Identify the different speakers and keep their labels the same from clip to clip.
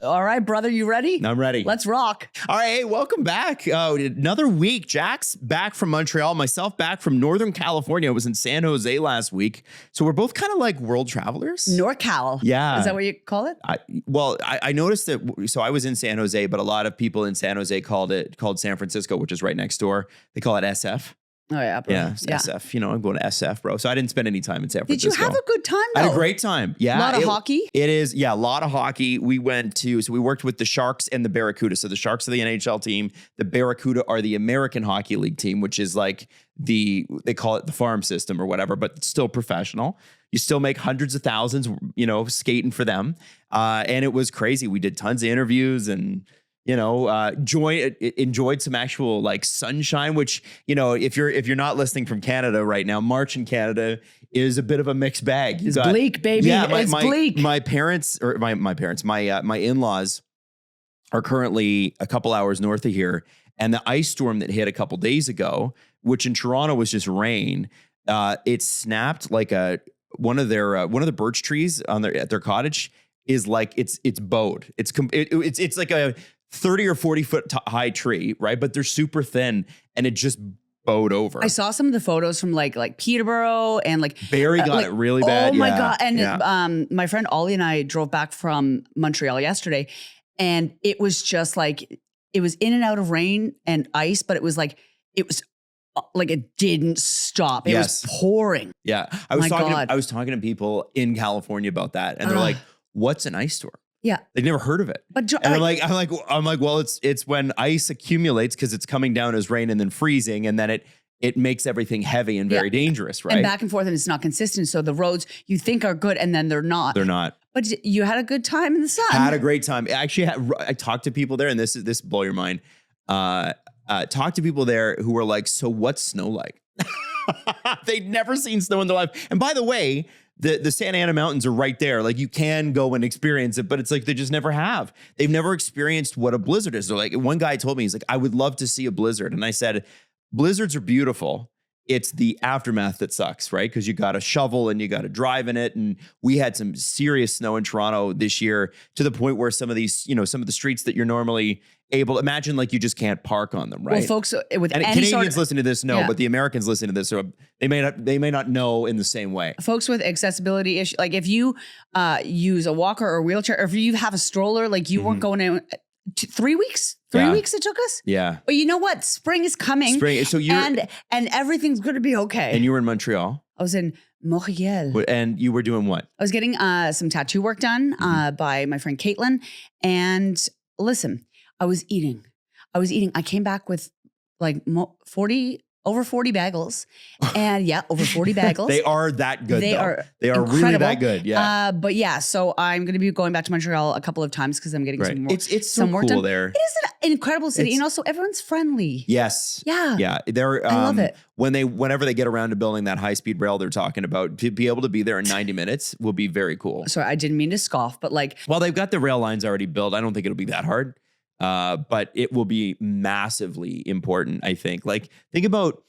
Speaker 1: All right, brother, you ready?
Speaker 2: I'm ready.
Speaker 1: Let's rock.
Speaker 2: All right, hey, welcome back. Another week. Jack's back from Montreal, myself back from Northern California. I was in San Jose last week. So we're both kind of like world travelers.
Speaker 1: NorCal.
Speaker 2: Yeah.
Speaker 1: Is that what you call it?
Speaker 2: I noticed that, so I was in San Jose, but a lot of people in San Jose called San Francisco, which is right next door. They call it SF.
Speaker 1: Oh, yeah, bro.
Speaker 2: Yeah, SF. You know, I'm going to SF, bro. So I didn't spend any time in San Francisco.
Speaker 1: Did you have a good time, though?
Speaker 2: I had a great time. Yeah.
Speaker 1: A lot of hockey?
Speaker 2: It is. Yeah, a lot of hockey. We worked with the Sharks and the Barracuda. So the Sharks are the NHL team. The Barracuda are the American Hockey League team, which is like they call it the farm system or whatever, but it's still professional. You still make hundreds of thousands, you know, skating for them. And it was crazy. We did tons of interviews and enjoyed some actual like sunshine, which, you know, if you're not listening from Canada right now, March in Canada is a bit of a mixed bag.
Speaker 1: It's bleak, baby. Yeah, it's bleak.
Speaker 2: My in-laws are currently a couple hours north of here, and the ice storm that hit a couple days ago, which in Toronto was just rain, it snapped like one of the birch trees at their cottage is like it's bowed. It's like a 30 or 40 foot high tree, right? But they're super thin and it just bowed over.
Speaker 1: I saw some of the photos from like Peterborough and like
Speaker 2: Barrie got it really bad.
Speaker 1: Oh my God. And my friend Ollie and I drove back from Montreal yesterday, and it was just like, it was in and out of rain and ice, but it was like it didn't stop. It was pouring.
Speaker 2: Yeah. I was talking to people in California about that, and they're like, what's an ice storm?
Speaker 1: Yeah.
Speaker 2: They've never heard of it.
Speaker 1: But
Speaker 2: I'm like, well, it's when ice accumulates because it's coming down as rain and then freezing, and then it makes everything heavy and very dangerous, right?
Speaker 1: And back and forth, and it's not consistent. So the roads you think are good, and then they're not.
Speaker 2: They're not.
Speaker 1: But you had a good time in the sun.
Speaker 2: Had a great time. Actually, I talked to people there, and this blow your mind. Talked to people there who were like, so what's snow like? They'd never seen snow in their life. And by the way, the Santa Ana Mountains are right there. Like, you can go and experience it, but it's like they just never have. They've never experienced what a blizzard is. They're like, one guy told me, he's like, I would love to see a blizzard. And I said, blizzards are beautiful. It's the aftermath that sucks, right? Because you got to shovel and you got to drive in it. And we had some serious snow in Toronto this year, to the point where some of the streets that you're normally able, imagine like you just can't park on them, right?
Speaker 1: Well, folks with
Speaker 2: and
Speaker 1: any
Speaker 2: Canadians listen to this, but the Americans listen to this, so they may not know in the same way.
Speaker 1: Folks with accessibility issues, like if you use a walker or wheelchair, or if you have a stroller, like you weren't going in 3 weeks. 3 weeks it took us.
Speaker 2: Yeah.
Speaker 1: But you know what? Spring is coming.
Speaker 2: So
Speaker 1: and everything's going to be okay.
Speaker 2: And you were in Montreal.
Speaker 1: I was in Montreal.
Speaker 2: And you were doing what?
Speaker 1: I was getting some tattoo work done by my friend Caitlin. And listen, I was eating. I came back with like over 40 bagels. And over 40 bagels.
Speaker 2: They are that good. They are
Speaker 1: incredible.
Speaker 2: Really that good. Yeah.
Speaker 1: But yeah, so I'm going to be going back to Montreal a couple of times because I'm getting some more.
Speaker 2: It's so cool
Speaker 1: done.
Speaker 2: there.
Speaker 1: It is an incredible city. And also everyone's friendly.
Speaker 2: Yes.
Speaker 1: Yeah.
Speaker 2: Yeah.
Speaker 1: I love it.
Speaker 2: Whenever they get around to building that high-speed rail they're talking about, to be able to be there in 90 minutes will be very cool.
Speaker 1: Sorry, I didn't mean to scoff, but like.
Speaker 2: Well, they've got the rail lines already built. I don't think it'll be that hard. But it will be massively important, I think. Like, think about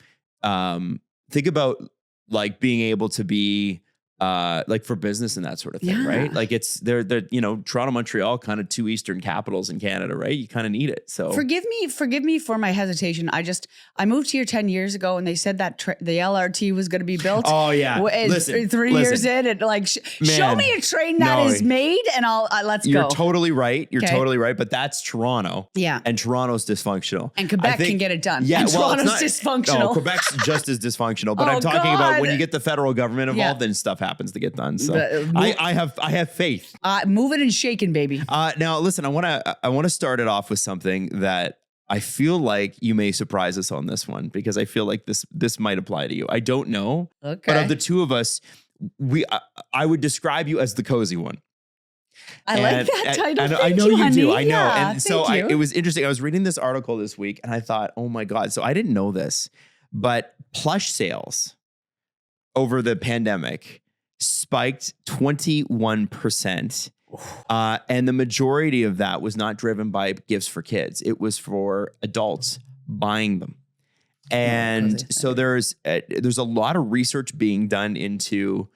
Speaker 2: like being able to be like for business and that sort of thing, right? Like they're Toronto, Montreal, kind of two Eastern capitals in Canada, right? You kind of need it. So
Speaker 1: forgive me for my hesitation. I moved here 10 years ago, and they said that the LRT was going to be built.
Speaker 2: Oh yeah,
Speaker 1: listen, 3 years in, and like show me a train that is made, and let's go.
Speaker 2: You're totally right. You're totally right. But that's Toronto.
Speaker 1: Yeah,
Speaker 2: and Toronto's dysfunctional.
Speaker 1: And Quebec can get it done.
Speaker 2: Yeah,
Speaker 1: and Toronto's dysfunctional.
Speaker 2: No, Quebec's just as dysfunctional. But I'm talking about when you get the federal government involved, then stuff happens to get done. So I have faith.
Speaker 1: Moving and shaking, baby.
Speaker 2: Now listen, I want to start it off with something that I feel like you may surprise us on this one, because I feel like this might apply to you. I don't know.
Speaker 1: Okay.
Speaker 2: But of the two of us, I would describe you as the cozy one.
Speaker 1: I like that title.
Speaker 2: I know you do. I know.
Speaker 1: Yeah,
Speaker 2: and so it was interesting. I was reading this article this week, and I thought, oh my God. So I didn't know this, but plush sales over the pandemic spiked 21%. And the majority of that was not driven by gifts for kids. It was for adults buying them. And so there's a lot of research being done into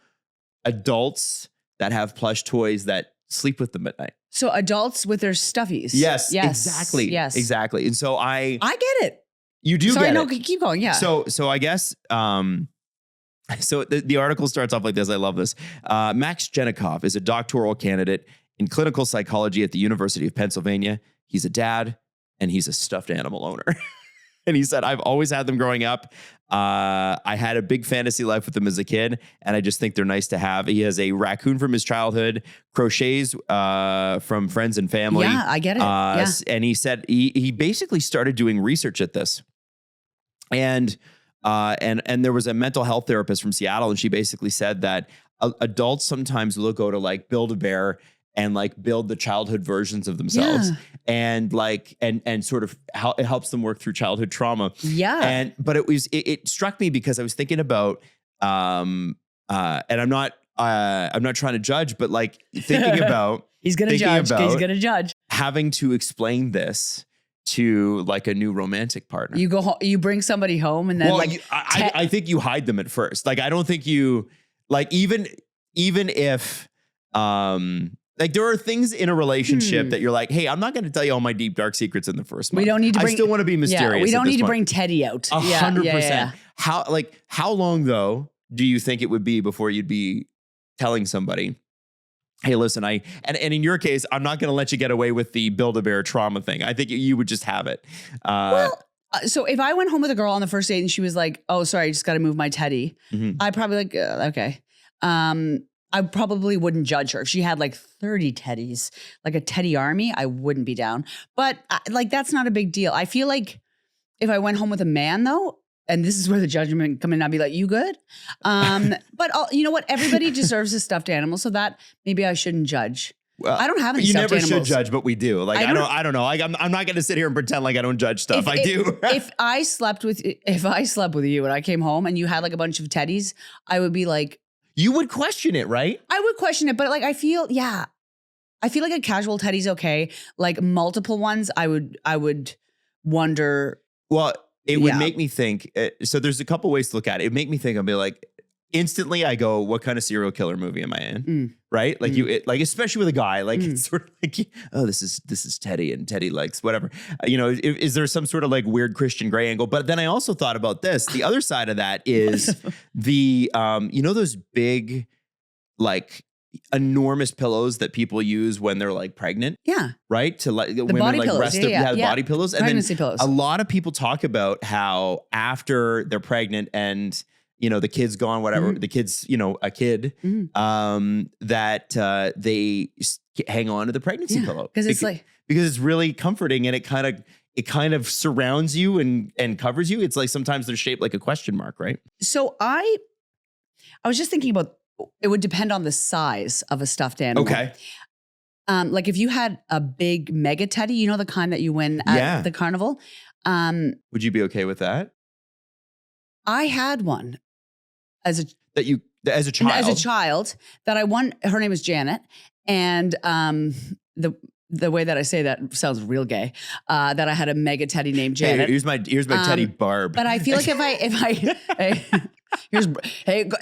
Speaker 2: adults that have plush toys that sleep with them at night.
Speaker 1: So adults with their stuffies.
Speaker 2: Yes,
Speaker 1: Yes.
Speaker 2: exactly.
Speaker 1: Yes.
Speaker 2: Exactly. And so
Speaker 1: I get it.
Speaker 2: you do
Speaker 1: Sorry,
Speaker 2: get
Speaker 1: no,
Speaker 2: it.
Speaker 1: keep going. Yeah.
Speaker 2: So I guess, so the article starts off like this. I love this. Max Jenikov is a doctoral candidate in clinical psychology at the University of Pennsylvania. He's a dad and he's a stuffed animal owner. And he said, I've always had them growing up. I had a big fantasy life with them as a kid, and I just think they're nice to have. He has a raccoon from his childhood, crochets from friends and family.
Speaker 1: Yeah, I get it. Yeah.
Speaker 2: And he said he basically started doing research at this. And there was a mental health therapist from Seattle, and she basically said that adults sometimes will go to like Build-A-Bear and like build the childhood versions of themselves, and like and sort of how it helps them work through childhood trauma.
Speaker 1: Yeah.
Speaker 2: But it struck me because I was thinking about and I'm not trying to judge, but like thinking about
Speaker 1: He's gonna judge.
Speaker 2: Having to explain this to like a new romantic partner.
Speaker 1: You go home, you bring somebody home, and then
Speaker 2: I think you hide them at first. Like, I don't think you like, even if like there are things in a relationship that you're like, hey, I'm not going to tell you all my deep dark secrets in the first month.
Speaker 1: We don't need to bring,
Speaker 2: I still want to be mysterious.
Speaker 1: Yeah, we don't need to bring Teddy out.
Speaker 2: 100%. How long though do you think it would be before you'd be telling somebody, hey, listen, and in your case, I'm not going to let you get away with the Build-A-Bear trauma thing. I think you would just have it.
Speaker 1: So if I went home with a girl on the first date and she was like, oh, sorry, I just got to move my Teddy, I'd probably like, okay. I probably wouldn't judge her. If she had like 30 teddies, like a teddy army, I wouldn't be down. But like, that's not a big deal. I feel like if I went home with a man though, and this is where the judgment come in, I'd be like, you good? But you know what? Everybody deserves a stuffed animal, so that maybe I shouldn't judge. Well, I don't have any stuffed animals.
Speaker 2: You never should judge, but we do. Like, I don't know. Like, I'm not going to sit here and pretend like I don't judge stuff. I do.
Speaker 1: If I slept with you and I came home and you had like a bunch of teddies, I would be like,
Speaker 2: you would question it, right?
Speaker 1: I would question it, but like I feel like a casual teddy's okay. Like multiple ones, I would wonder.
Speaker 2: Well, it would make me think. So there's a couple ways to look at it. It would make me think. I'll be like, instantly I go, what kind of serial killer movie am I in? Right? Like like especially with a guy, like it's sort of like, oh, this is Teddy and Teddy likes whatever. Is there some sort of like weird Christian Grey angle? But then I also thought about this. The other side of that is the those big like enormous pillows that people use when they're like pregnant.
Speaker 1: Yeah.
Speaker 2: Right? To like
Speaker 1: the
Speaker 2: women
Speaker 1: body
Speaker 2: like
Speaker 1: pillows.
Speaker 2: rest the body pillows. And
Speaker 1: pregnancy pillows.
Speaker 2: A lot of people talk about how after they're pregnant and the kid's gone, whatever, the kid's, a kid, that they hang on to the pregnancy pillow.
Speaker 1: Because
Speaker 2: it's really comforting, and it kind of surrounds you and covers you. It's like sometimes they're shaped like a question mark, right?
Speaker 1: So I was just thinking about, it would depend on the size of a stuffed animal.
Speaker 2: Okay.
Speaker 1: Like if you had a big mega teddy, the kind that you win at the carnival.
Speaker 2: Would you be okay with that?
Speaker 1: I had one as a child.
Speaker 2: As a child
Speaker 1: that I won. Her name is Janet, and the way that I say that sounds real gay. That I had a mega teddy named Janet.
Speaker 2: Hey, here's my teddy Barb.
Speaker 1: But I feel like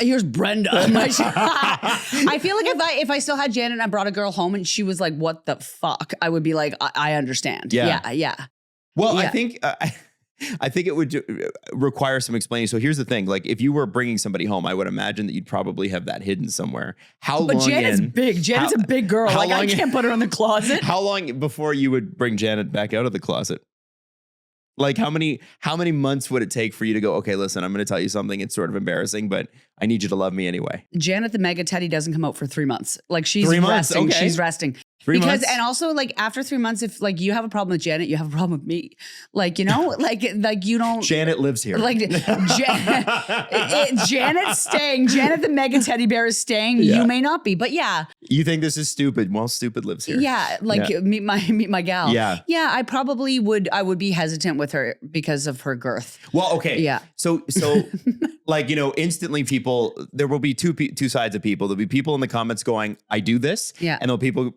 Speaker 1: here's Brenda. I feel like if I still had Janet and I brought a girl home and she was like, "What the fuck?" I would be like, "I understand." Yeah.
Speaker 2: Well, yeah. I think it would require some explaining. So here's the thing: like, if you were bringing somebody home, I would imagine that you'd probably have that hidden somewhere. But
Speaker 1: Janet's big. Janet's a big girl. Like, I can't put her in the closet.
Speaker 2: How long before you would bring Janet back out of the closet? Like, how many months would it take for you to go, okay, listen, I'm going to tell you something. It's sort of embarrassing, but I need you to love me anyway.
Speaker 1: Janet the mega teddy doesn't come out for 3 months. Like, she's
Speaker 2: 3 months,
Speaker 1: resting.
Speaker 2: okay.
Speaker 1: She's resting.
Speaker 2: 3 months?
Speaker 1: And also, like, after 3 months, if like you have a problem with Janet, you have a problem with me. Like, like you don't.
Speaker 2: Janet lives here.
Speaker 1: Like, Janet's staying. Janet the mega teddy bear is staying. Yeah. You may not be, but yeah.
Speaker 2: You think this is stupid? Well, stupid lives here.
Speaker 1: Yeah, like meet my gal.
Speaker 2: Yeah,
Speaker 1: I probably would. I would be hesitant with her because of her girth.
Speaker 2: Well, okay.
Speaker 1: Yeah.
Speaker 2: So like, instantly there will be two sides of people. There'll be people in the comments going, I do this.
Speaker 1: Yeah.
Speaker 2: And there'll be people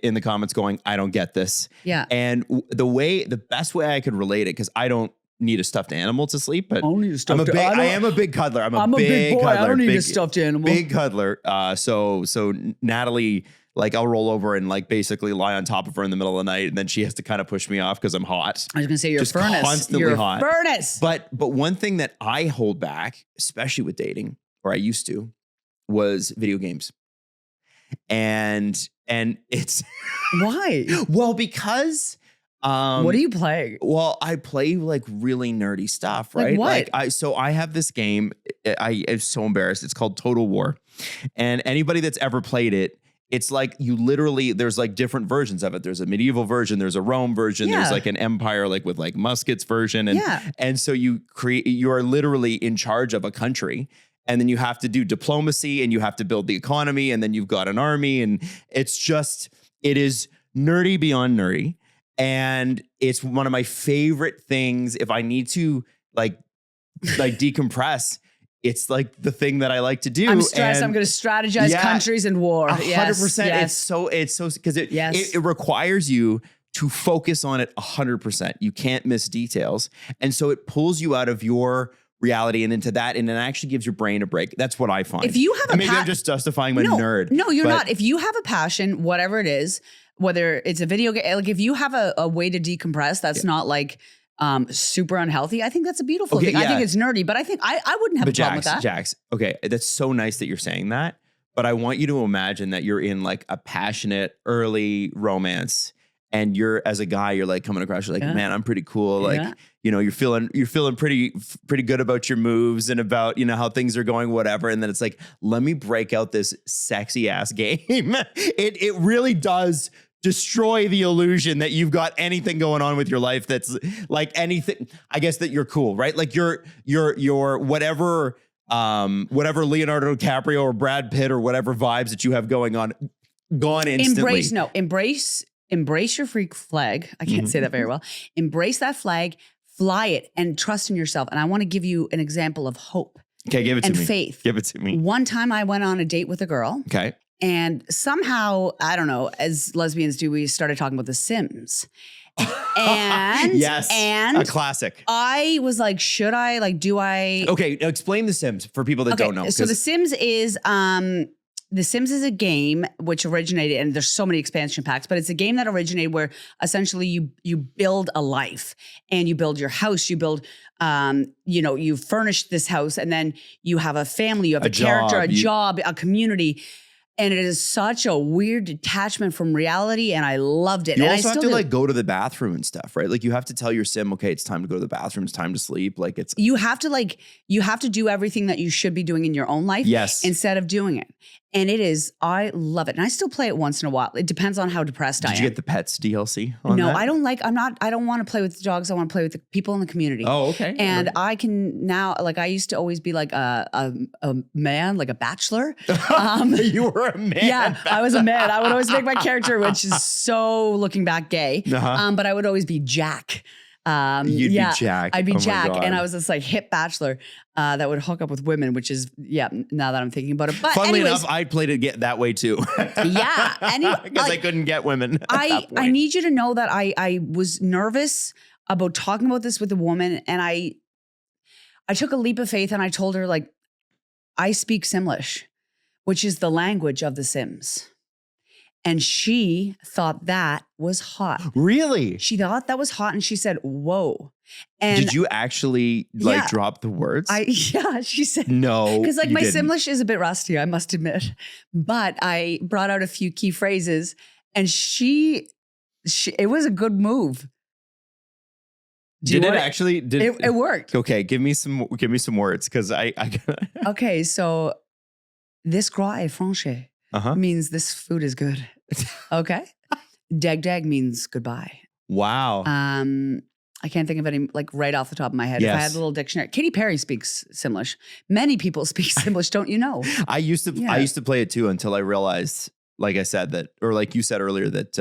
Speaker 2: in the comments going, I don't get this.
Speaker 1: Yeah.
Speaker 2: And the best way I could relate it, because I don't need a stuffed animal to sleep, but
Speaker 1: Only a stuffed
Speaker 2: I am a big cuddler. I'm a
Speaker 1: big boy.
Speaker 2: cuddler.
Speaker 1: I don't need a
Speaker 2: big,
Speaker 1: stuffed animal.
Speaker 2: Big cuddler. So Natalie, like I'll roll over and like basically lie on top of her in the middle of the night, and then she has to kind of push me off because I'm hot.
Speaker 1: I was gonna say you're
Speaker 2: Just
Speaker 1: a furnace.
Speaker 2: constantly
Speaker 1: You're
Speaker 2: hot.
Speaker 1: a furnace.
Speaker 2: But one thing that I hold back, especially with dating, or I used to, was video games. And it's
Speaker 1: Why?
Speaker 2: well, because
Speaker 1: What are you playing?
Speaker 2: well, I play like really nerdy stuff,
Speaker 1: Like
Speaker 2: right?
Speaker 1: what?
Speaker 2: I have this game. I'm so embarrassed. It's called Total War. And anybody that's ever played it, it's like you literally, there's like different versions of it. There's a medieval version, there's a Rome version, there's
Speaker 1: Yeah.
Speaker 2: like an empire, like with like muskets version. And
Speaker 1: Yeah.
Speaker 2: and so you are literally in charge of a country. And then you have to do diplomacy and you have to build the economy, and then you've got an army, and it is nerdy beyond nerdy. And it's one of my favorite things. If I need to like decompress, it's like the thing that I like to do.
Speaker 1: I'm stressed.
Speaker 2: And
Speaker 1: I'm going to strategize countries in war.
Speaker 2: 100%.
Speaker 1: Yes.
Speaker 2: It's so because
Speaker 1: Yes.
Speaker 2: it requires you to focus on it 100%. You can't miss details, and so it pulls you out of your reality and into that, and it actually gives your brain a break. That's what I find.
Speaker 1: If you have
Speaker 2: and maybe I'm just justifying my nerd.
Speaker 1: No, you're
Speaker 2: but-
Speaker 1: not. If you have a passion, whatever it is, whether it's a video game, like if you have a way to decompress, that's not like super unhealthy. I think that's a beautiful thing. I think it's nerdy, but I think I wouldn't have a problem with that.
Speaker 2: Jax, okay, that's so nice that you're saying that, but I want you to imagine that you're in like a passionate early romance, and you're, as a guy, you're like coming across, you're like, man, I'm pretty cool. Like, you know, you're feeling pretty good about your moves and about, you know, how things are going, whatever. And then it's like, let me break out this sexy ass game. It really does destroy the illusion that you've got anything going on with your life that's like anything. I guess that you're cool, right? Like you're whatever Leonardo DiCaprio or Brad Pitt or whatever vibes that you have going on, gone instantly.
Speaker 1: Embrace your freak flag. I can't say that very well. Embrace that flag, fly it, and trust in yourself. And I want to give you an example of hope.
Speaker 2: Okay, give it to me.
Speaker 1: And faith.
Speaker 2: Give it to me.
Speaker 1: One time I went on a date with a girl.
Speaker 2: Okay.
Speaker 1: And somehow, I don't know, as lesbians do, we started talking about The Sims. And
Speaker 2: yes,
Speaker 1: and
Speaker 2: a classic.
Speaker 1: I was like, should I? Like, do I?
Speaker 2: Okay, now explain The Sims for people that don't know.
Speaker 1: So The Sims is a game which originated, and there's so many expansion packs, but it's a game that originated where essentially you build a life, and you build your house, you build, you furnish this house, and then you have a family, you have a character, a job, a community. And it is such a weird detachment from reality, and I loved it.
Speaker 2: You
Speaker 1: and
Speaker 2: also
Speaker 1: I
Speaker 2: have to like go to the bathroom and stuff, right? Like you have to tell your sim, okay, it's time to go to the bathroom, it's time to sleep. Like you have to do everything that you should be doing in your own life, instead of doing it. And I love it. And I still play it once in a while. It depends on how depressed I am. Did you get the pets DLC on
Speaker 1: No,
Speaker 2: that?
Speaker 1: I don't want to play with the dogs. I want to play with the people in the community.
Speaker 2: Oh, okay.
Speaker 1: And I can now, like I used to always be like a man, like a bachelor.
Speaker 2: You were a man.
Speaker 1: Yeah, I was a man. I would always make my character, which is so looking back gay. But I would always be Jack.
Speaker 2: You'd be Jack.
Speaker 1: I'd be
Speaker 2: Oh
Speaker 1: Jack.
Speaker 2: my God.
Speaker 1: And I was this like hip bachelor that would hook up with women, which is, now that I'm thinking about it. But
Speaker 2: funnily
Speaker 1: anyways,
Speaker 2: enough, I played it that way too.
Speaker 1: Yeah.
Speaker 2: Because I couldn't get women.
Speaker 1: I need you to know that I was nervous about talking about this with a woman, and I took a leap of faith, and I told her, like, I speak Simlish, which is the language of the Sims. And she thought that was hot.
Speaker 2: Really?
Speaker 1: She thought that was hot, and she said, whoa. And
Speaker 2: did you actually drop the words?
Speaker 1: She said
Speaker 2: no.
Speaker 1: Because like my
Speaker 2: didn't.
Speaker 1: Simlish is a bit rusty, I must admit. But I brought out a few key phrases, and she it was a good move. It worked.
Speaker 2: Okay, give me some words, because I
Speaker 1: Okay, so this gras est franche means this food is good. Okay. Dag dag means goodbye.
Speaker 2: Wow.
Speaker 1: I can't think of any like right off the top of my head.
Speaker 2: Yes.
Speaker 1: If I had a little dictionary. Katy Perry speaks Simlish. Many people speak Simlish, don't you know?
Speaker 2: I used to play it too, until I realized, like I said, that, or like you said earlier, that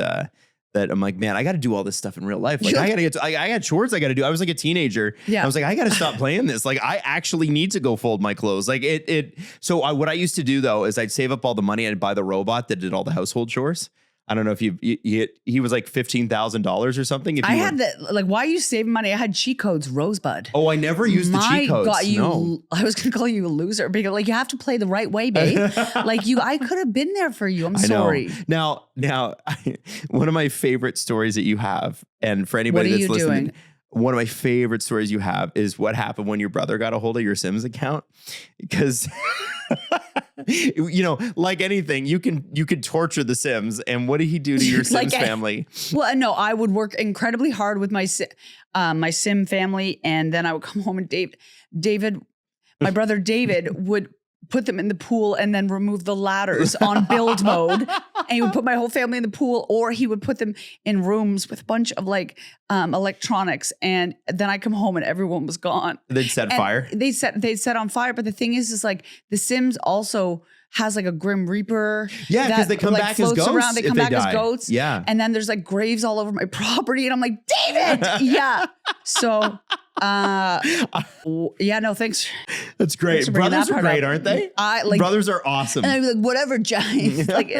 Speaker 2: I'm like, man, I got to do all this stuff in real life. Like I got chores I got to do. I was like a teenager.
Speaker 1: Yeah.
Speaker 2: I was like, I got to stop playing this. Like I actually need to go fold my clothes. Like what I used to do though, is I'd save up all the money and I'd buy the robot that did all the household chores. I don't know if he was like $15,000 or something. If
Speaker 1: I
Speaker 2: you
Speaker 1: had that. Like, why are you saving money? I had cheat codes, Rosebud.
Speaker 2: Oh, I never used the cheat codes.
Speaker 1: God,
Speaker 2: No.
Speaker 1: I was going to call you a loser because like you have to play the right way, babe. Like I could have been there for you. I'm sorry.
Speaker 2: Now, one of my favorite stories that you have, and for anybody that's listening, one of my favorite stories you have is what happened when your brother got a hold of your Sims account. Because, like anything, you can torture the Sims. And what did he do to your Sims family?
Speaker 1: Well, no, I would work incredibly hard with my Sim family, and then I would come home and David, my brother David would put them in the pool and then remove the ladders on build mode. And he would put my whole family in the pool, or he would put them in rooms with a bunch of like electronics. And then I come home and everyone was gone.
Speaker 2: They'd set fire.
Speaker 1: They'd set on fire. But the thing is like The Sims also has like a Grim Reaper.
Speaker 2: Yeah, because they come back as ghosts.
Speaker 1: Around. They come back as goats.
Speaker 2: Yeah.
Speaker 1: And then there's like graves all over my property. And I'm like, David! Yeah. So yeah, no, thanks.
Speaker 2: That's great. Brothers are great, aren't they? Brothers are awesome.
Speaker 1: And I'd be like, whatever, giant. Like,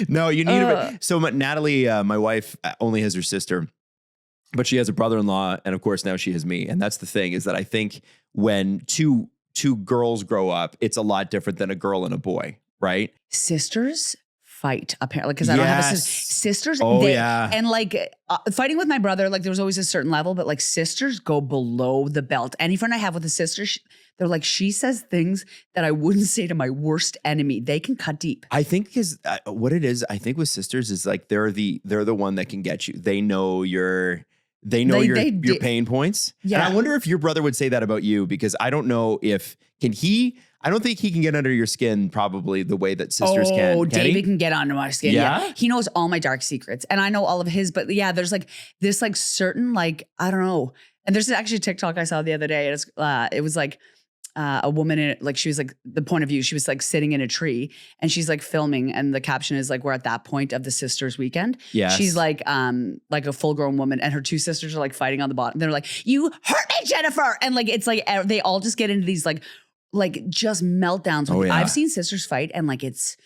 Speaker 2: no, you need to. So Natalie, my wife, only has her sister, but she has a brother-in-law, and of course now she has me. And that's the thing, is that I think when two girls grow up, it's a lot different than a girl and a boy, right?
Speaker 1: Sisters fight, apparently, because I don't have a sister. Sisters,
Speaker 2: yeah.
Speaker 1: And like fighting with my brother, like there was always a certain level, but like sisters go below the belt. Any friend I have with a sister, they're like, she says things that I wouldn't say to my worst enemy. They can cut deep.
Speaker 2: I think because what it is, I think with sisters is like they're the one that can get you. They know your pain points.
Speaker 1: Yeah.
Speaker 2: And I wonder if your brother would say that about you, because I don't know if I don't think he can get under your skin probably the way that sisters can.
Speaker 1: Oh, David can get under my skin.
Speaker 2: Yeah?
Speaker 1: He knows all my dark secrets and I know all of his, but yeah, there's like this like certain, like, I don't know. And there's actually a TikTok I saw the other day. It was like a woman in it, like she was like the point of view, she was like sitting in a tree and she's like filming, and the caption is like, we're at that point of the sisters weekend.
Speaker 2: Yes.
Speaker 1: She's like a full grown woman and her two sisters are like fighting on the bottom. They're like, you hurt me, Jennifer. And like, it's like, they all just get into these like just meltdowns.
Speaker 2: Oh, yeah.
Speaker 1: I've seen sisters fight and like, it's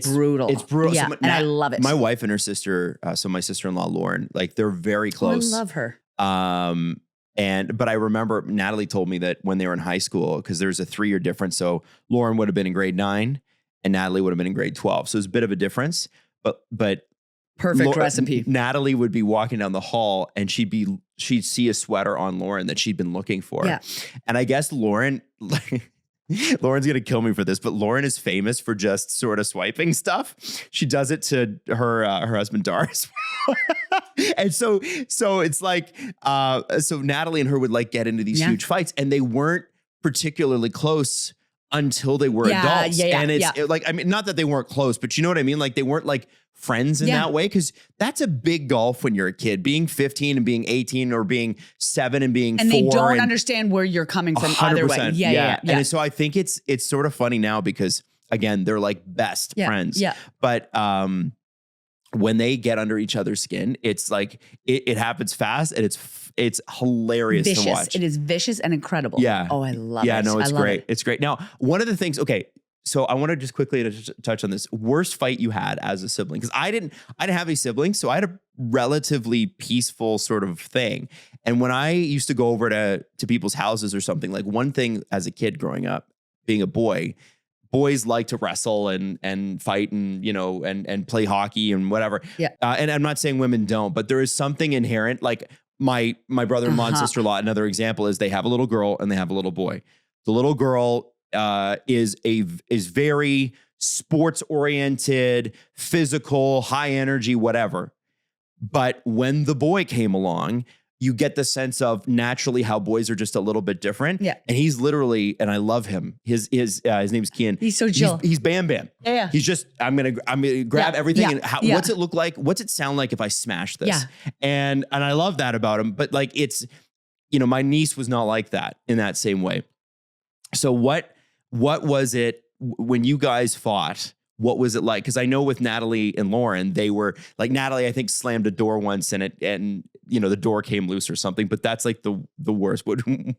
Speaker 1: brutal.
Speaker 2: It's brutal.
Speaker 1: Yeah.
Speaker 2: So
Speaker 1: and I love it.
Speaker 2: My wife and her sister, so my sister-in-law, Lauren, like they're very close.
Speaker 1: I love her.
Speaker 2: But I remember Natalie told me that when they were in high school, because there's a 3-year difference. So Lauren would have been in grade 9 and Natalie would have been in grade 12. So there's a bit of a difference, but
Speaker 1: perfect recipe.
Speaker 2: Natalie would be walking down the hall and she'd see a sweater on Lauren that she'd been looking for.
Speaker 1: Yeah.
Speaker 2: And I guess Lauren's going to kill me for this, but Lauren is famous for just sort of swiping stuff. She does it to her husband, Doris. And so it's like, so Natalie and her would like get into these huge fights, and they weren't particularly close until they were adults. And it's like, I mean, not that they weren't close, but you know what I mean? Like they weren't like friends in that way. Cause that's a big gulf when you're a kid, being 15 and being 18 or being 7 and being 4.
Speaker 1: And they don't understand where you're coming from either way. Yeah.
Speaker 2: And so I think it's sort of funny now because again, they're like best friends.
Speaker 1: Yeah.
Speaker 2: But, when they get under each other's skin, it's like it happens fast, and it's hilarious to watch.
Speaker 1: It is vicious and incredible.
Speaker 2: Yeah.
Speaker 1: Oh, I love it.
Speaker 2: Yeah, no, it's great.
Speaker 1: It.
Speaker 2: It's great. Now, one of the things, okay, so I want to just quickly touch on this worst fight you had as a sibling, because I didn't have any siblings, so I had a relatively peaceful sort of thing. And when I used to go over to people's houses or something, like one thing as a kid growing up, being a boy, boys like to wrestle and fight and, and play hockey and whatever.
Speaker 1: Yeah.
Speaker 2: And I'm not saying women don't, but there is something inherent. Like my brother-in-law and sister-in-law, another example is they have a little girl and they have a little boy. The little girl is very sports-oriented, physical, high energy, whatever. But when the boy came along, you get the sense of naturally how boys are just a little bit different.
Speaker 1: Yeah. And
Speaker 2: he's literally, and I love him. His name's Kian.
Speaker 1: He's so chill.
Speaker 2: He's Bam Bam.
Speaker 1: Yeah.
Speaker 2: He's just, I'm gonna grab everything.
Speaker 1: Yeah.
Speaker 2: And what's it look like? What's it sound like if I smash this?
Speaker 1: Yeah.
Speaker 2: And I love that about him. But like it's, my niece was not like that in that same way. So what was it when you guys fought? What was it like? Because I know with Natalie and Lauren, they were like, Natalie, I think, slammed a door once and the door came loose or something, but that's like the worst. And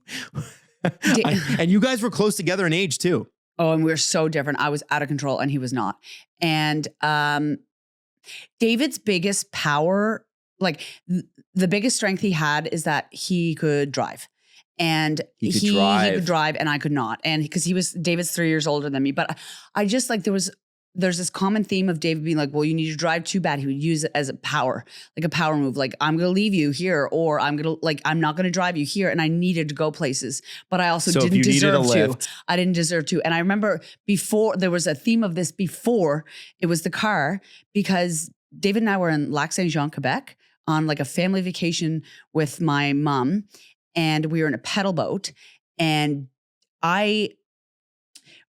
Speaker 2: you guys were close together in age too.
Speaker 1: Oh, and we were so different. I was out of control and he was not. And David's biggest power, like the biggest strength he had is that he could drive. And
Speaker 2: He could
Speaker 1: he
Speaker 2: drive.
Speaker 1: could drive and I could not. And because David's 3 years older than me. But I just like there's this common theme of David being like, well, you need to drive too bad. He would use it as a power move. Like, I'm going to leave you here, or I'm not going to drive you here. And I needed to go places, but I also didn't deserve to. I didn't deserve to. And I remember before there was a theme of this before it was the car, because David and I were in Lac Saint Jean, Quebec on like a family vacation with my mom. And we were in a pedal boat, and I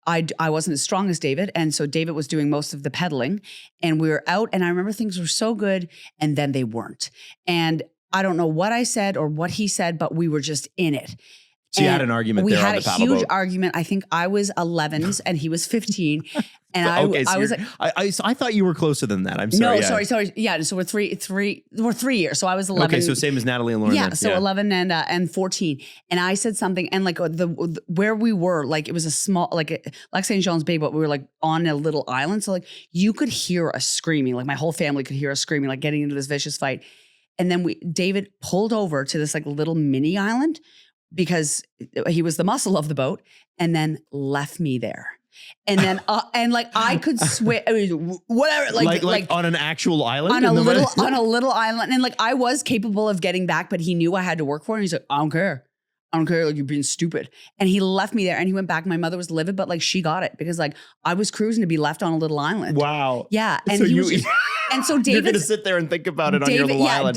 Speaker 1: wasn't as strong as David. And so David was doing most of the pedaling, and we were out, and I remember things were so good, and then they weren't. And I don't know what I said or what he said, but we were just in it.
Speaker 2: So you had an argument there on the paddle boat.
Speaker 1: We had a huge argument. I think I was 11s and he was 15. And I was like,
Speaker 2: I thought you were closer than that. I'm sorry.
Speaker 1: No, sorry. Yeah. So we're 3 years. So I was 11.
Speaker 2: Okay. So same as Natalie and Lauren.
Speaker 1: Yeah.
Speaker 2: Then.
Speaker 1: So 11 and 14. And I said something, and like where we were, like it was a small, like Saint Jean's big, but we were like on a little island. So like you could hear us screaming, like my whole family could hear us screaming, like getting into this vicious fight. And then David pulled over to this like little mini island, because he was the muscle of the boat, and then left me there. And then, and like I could swim, whatever, like
Speaker 2: on an actual island,
Speaker 1: on a little island. And like I was capable of getting back, but he knew I had to work for it. And he's like, I don't care. Like, you're being stupid. And he left me there, and he went back. My mother was livid, but like she got it, because like I was cruising to be left on a little island.
Speaker 2: Wow.
Speaker 1: Yeah. And
Speaker 2: so
Speaker 1: he was and so David,
Speaker 2: you're going to sit there and think about it on your little island.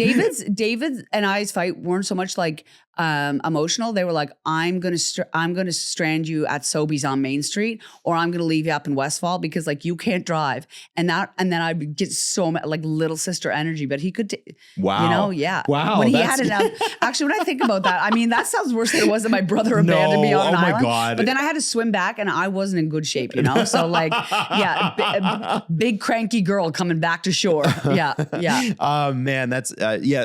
Speaker 1: David and I's fight weren't so much like emotional. They were like, I'm going to strand you at Sobeys on Main Street, or I'm going to leave you up in Westfall, because like you can't drive. And then I would get so much like little sister energy, but he could,
Speaker 2: wow.
Speaker 1: You know, yeah.
Speaker 2: Wow.
Speaker 1: When he had enough, actually, when I think about that, I mean, that sounds worse than it was that my brother abandoned me on an island.
Speaker 2: God.
Speaker 1: But then I had to swim back, and I wasn't in good shape, you know? So like, yeah, big cranky girl coming back to shore. Yeah.
Speaker 2: Oh man, that's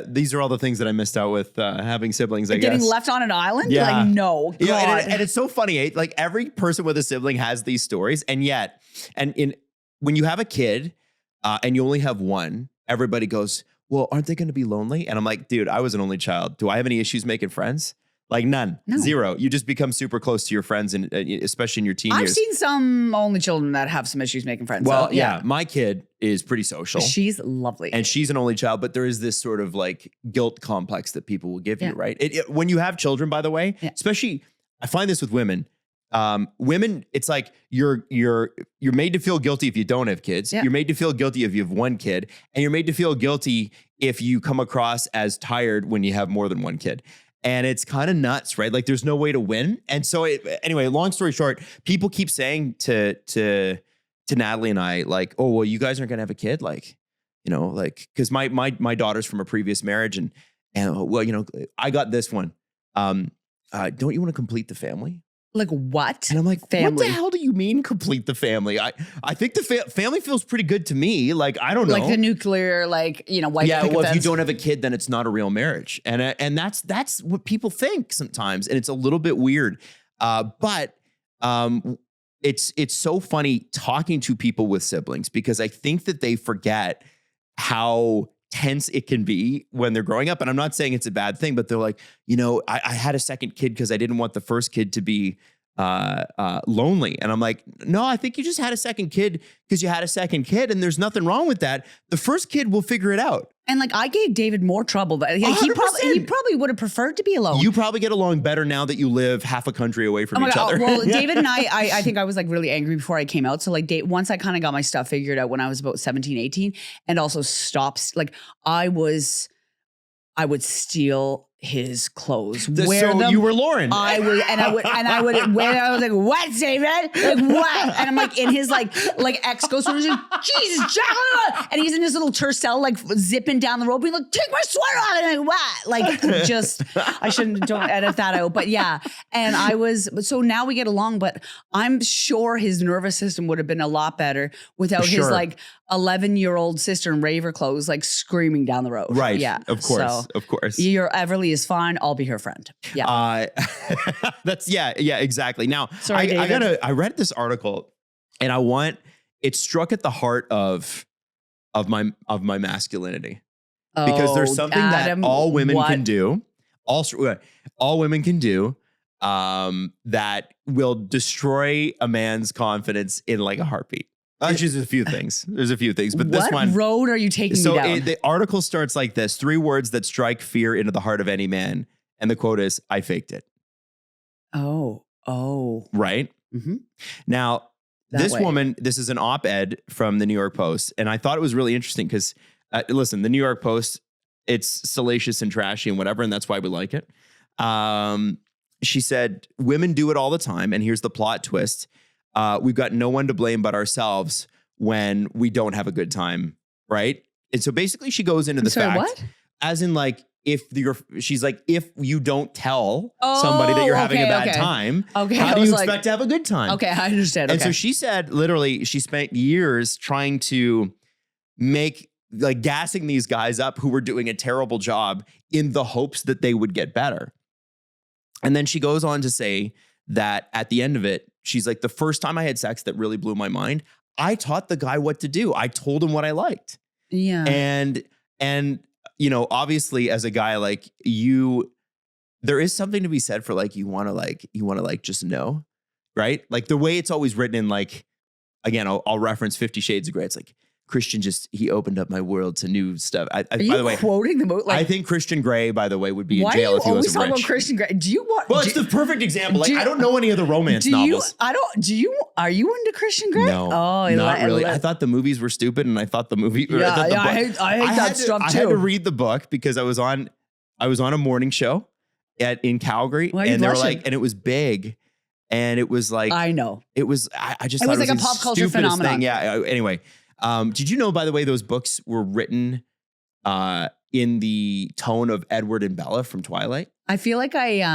Speaker 2: these are all the things that I missed out with having siblings, I guess.
Speaker 1: Getting left on an island?
Speaker 2: Yeah.
Speaker 1: Like, no. God.
Speaker 2: Yeah, and it's so funny, eh? Like every person with a sibling has these stories, and yet, when you have a kid and you only have one, everybody goes, well, aren't they going to be lonely? And I'm like, dude, I was an only child. Do I have any issues making friends? Like none,
Speaker 1: no.
Speaker 2: Zero. You just become super close to your friends, and especially in your teen years.
Speaker 1: I've seen some only children that have some issues making friends.
Speaker 2: Well,
Speaker 1: so,
Speaker 2: yeah, my kid is pretty social.
Speaker 1: She's lovely.
Speaker 2: And she's an only child, but there is this sort of like guilt complex that people will give you, right? When you have children, by the way, especially, I find this with women. Women, it's like you're made to feel guilty if you don't have kids. Yeah. You're made to feel guilty if you have one kid, and you're made to feel guilty if you come across as tired when you have more than one kid. And it's kind of nuts, right? Like there's no way to win. And so anyway, long story short, people keep saying to Natalie and I, like, oh, well, you guys aren't going to have a kid. Like, you know, like, cause my daughter's from a previous marriage, and well, you know, I got this one. Don't you want to complete the family?
Speaker 1: Like what?
Speaker 2: And I'm like,
Speaker 1: family.
Speaker 2: What the hell do you mean complete the family? I think the family feels pretty good to me. Like, I don't know.
Speaker 1: Like the nuclear, like, you know, white.
Speaker 2: Yeah, well, if you don't have a kid, then it's not a real marriage. And that's what people think sometimes. And it's a little bit weird. But it's so funny talking to people with siblings, because I think that they forget how tense it can be when they're growing up. And I'm not saying it's a bad thing, but they're like, you know, I had a second kid because I didn't want the first kid to be lonely. And I'm like, no, I think you just had a second kid because you had a second kid, and there's nothing wrong with that. The first kid will figure it out.
Speaker 1: And like I gave David more trouble, but he probably would have preferred to be alone.
Speaker 2: You probably get along better now that you live half a country away from each other.
Speaker 1: Well, David and I think I was like really angry before I came out. So like once I kind of got my stuff figured out when I was about 17, 18, and also stopped, like I would steal his clothes.
Speaker 2: You were Lauren.
Speaker 1: I was like, what, David? Like what? And I'm like in his like ex goes from Jesus, John, and he's in his little Tercel like zipping down the road, being like, take my sweater off, and I'm like, what? Like just don't edit that out. But yeah, and so now we get along, but I'm sure his nervous system would have been a lot better without his like 11-year-old sister in raver clothes like screaming down the road.
Speaker 2: Right.
Speaker 1: Yeah.
Speaker 2: Of course. Of course.
Speaker 1: Your Everly is fine. I'll be her friend. Yeah.
Speaker 2: Exactly. Now,
Speaker 1: sorry, David.
Speaker 2: I read this article, and it struck at the heart of of my masculinity. Because there's something
Speaker 1: Adam,
Speaker 2: that all women
Speaker 1: what?
Speaker 2: can do. All women can do that will destroy a man's confidence in like a heartbeat. Actually, there's a few things. There's a few things, but this
Speaker 1: What
Speaker 2: one.
Speaker 1: road are you taking me down?
Speaker 2: The article starts like this: 3 words that strike fear into the heart of any man, and the quote is, "I faked it."
Speaker 1: Oh.
Speaker 2: Right.
Speaker 1: Mm-hmm.
Speaker 2: Now,
Speaker 1: That way.
Speaker 2: woman. This is an op-ed from the New York Post, and I thought it was really interesting because, listen, the New York Post, it's salacious and trashy and whatever, and that's why we like it. She said, "Women do it all the time, and here's the plot twist: we've got no one to blame but ourselves when we don't have a good time, right?" And so basically, she goes into the fact,
Speaker 1: what?
Speaker 2: as in like, she's like, if you don't tell somebody that you're having a bad time, how do you expect to have a good time?
Speaker 1: Okay, I understand.
Speaker 2: And so she said, literally, she spent years trying to like gassing these guys up who were doing a terrible job in the hopes that they would get better. And then she goes on to say that at the end of it, she's like, the first time I had sex that really blew my mind, I taught the guy what to do. I told him what I liked.
Speaker 1: Yeah.
Speaker 2: And you know, obviously as a guy, like there is something to be said for like, you want to just know, right? Like the way it's always written in, like, again, I'll reference 50 Shades of Grey. It's like, Christian he opened up my world to new stuff.
Speaker 1: Are
Speaker 2: by
Speaker 1: you
Speaker 2: the way,
Speaker 1: quoting the movie?
Speaker 2: I think Christian Grey, by the way, would be in
Speaker 1: why
Speaker 2: jail
Speaker 1: are
Speaker 2: if
Speaker 1: you
Speaker 2: he
Speaker 1: always
Speaker 2: wasn't
Speaker 1: talking
Speaker 2: rich.
Speaker 1: about Christian Grey? Do you want?
Speaker 2: Well, it's the perfect example. Like, I don't know any other romance
Speaker 1: do
Speaker 2: novels.
Speaker 1: Are you into Christian Grey?
Speaker 2: No, not really. I thought the movies were stupid, and I thought the movie.
Speaker 1: I hate that stuff too.
Speaker 2: I had to read the book because I was on a morning show in Calgary,
Speaker 1: Why are you
Speaker 2: and they were
Speaker 1: blushing?
Speaker 2: like, and it was big, and it was like,
Speaker 1: I know.
Speaker 2: it was. I just
Speaker 1: It
Speaker 2: thought
Speaker 1: was
Speaker 2: it
Speaker 1: like
Speaker 2: was
Speaker 1: a pop culture
Speaker 2: stupidest
Speaker 1: phenomenon.
Speaker 2: thing. Yeah. Anyway, did you know, by the way, those books were written in the tone of Edward and Bella from Twilight?
Speaker 1: I feel like there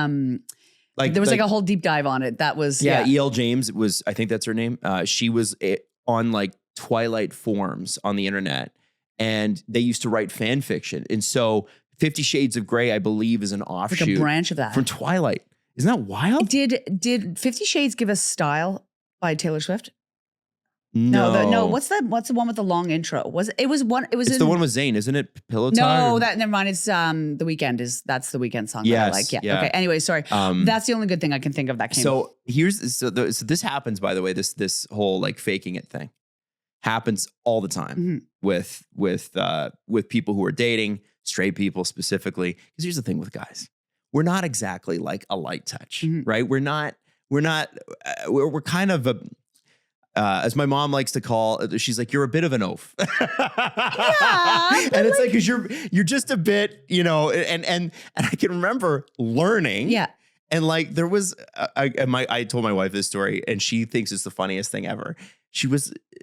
Speaker 1: was like a whole deep dive on it. That was
Speaker 2: E.L. James was, I think that's her name. She was on like Twilight forums on the internet, and they used to write fan fiction. And so 50 Shades of Grey, I believe, is an offshoot,
Speaker 1: like a branch of that
Speaker 2: from Twilight. Isn't that wild?
Speaker 1: Did 50 Shades give us Style by Taylor Swift?
Speaker 2: No.
Speaker 1: No. What's that? What's the one with the long intro? It's
Speaker 2: the one with Zayn, isn't it? Pillow Talk?
Speaker 1: No, never mind. It's The Weeknd. That's the Weeknd song that I like. Yeah. Okay. Anyway, sorry. That's the only good thing I can think of that came.
Speaker 2: So so this happens, by the way. This whole like faking it thing happens all the time with people who are dating, straight people specifically. Because here's the thing with guys, we're not exactly like a light touch, right? We're kind of a. As my mom likes to call, she's like, you're a bit of an oaf.
Speaker 1: Yeah,
Speaker 2: and it's like, cause you're just a bit, you know, and I can remember learning.
Speaker 1: Yeah.
Speaker 2: And like, there was, I told my wife this story, and she thinks it's the funniest thing ever.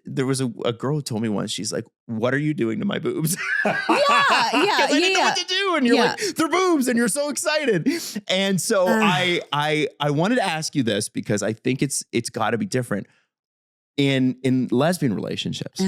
Speaker 2: There was a girl who told me once, she's like, what are you doing to my boobs?
Speaker 1: Yeah.
Speaker 2: I didn't know what to do. And you're like, they're boobs, and you're so excited. And so I wanted to ask you this because I think it's gotta be different. In lesbian relationships,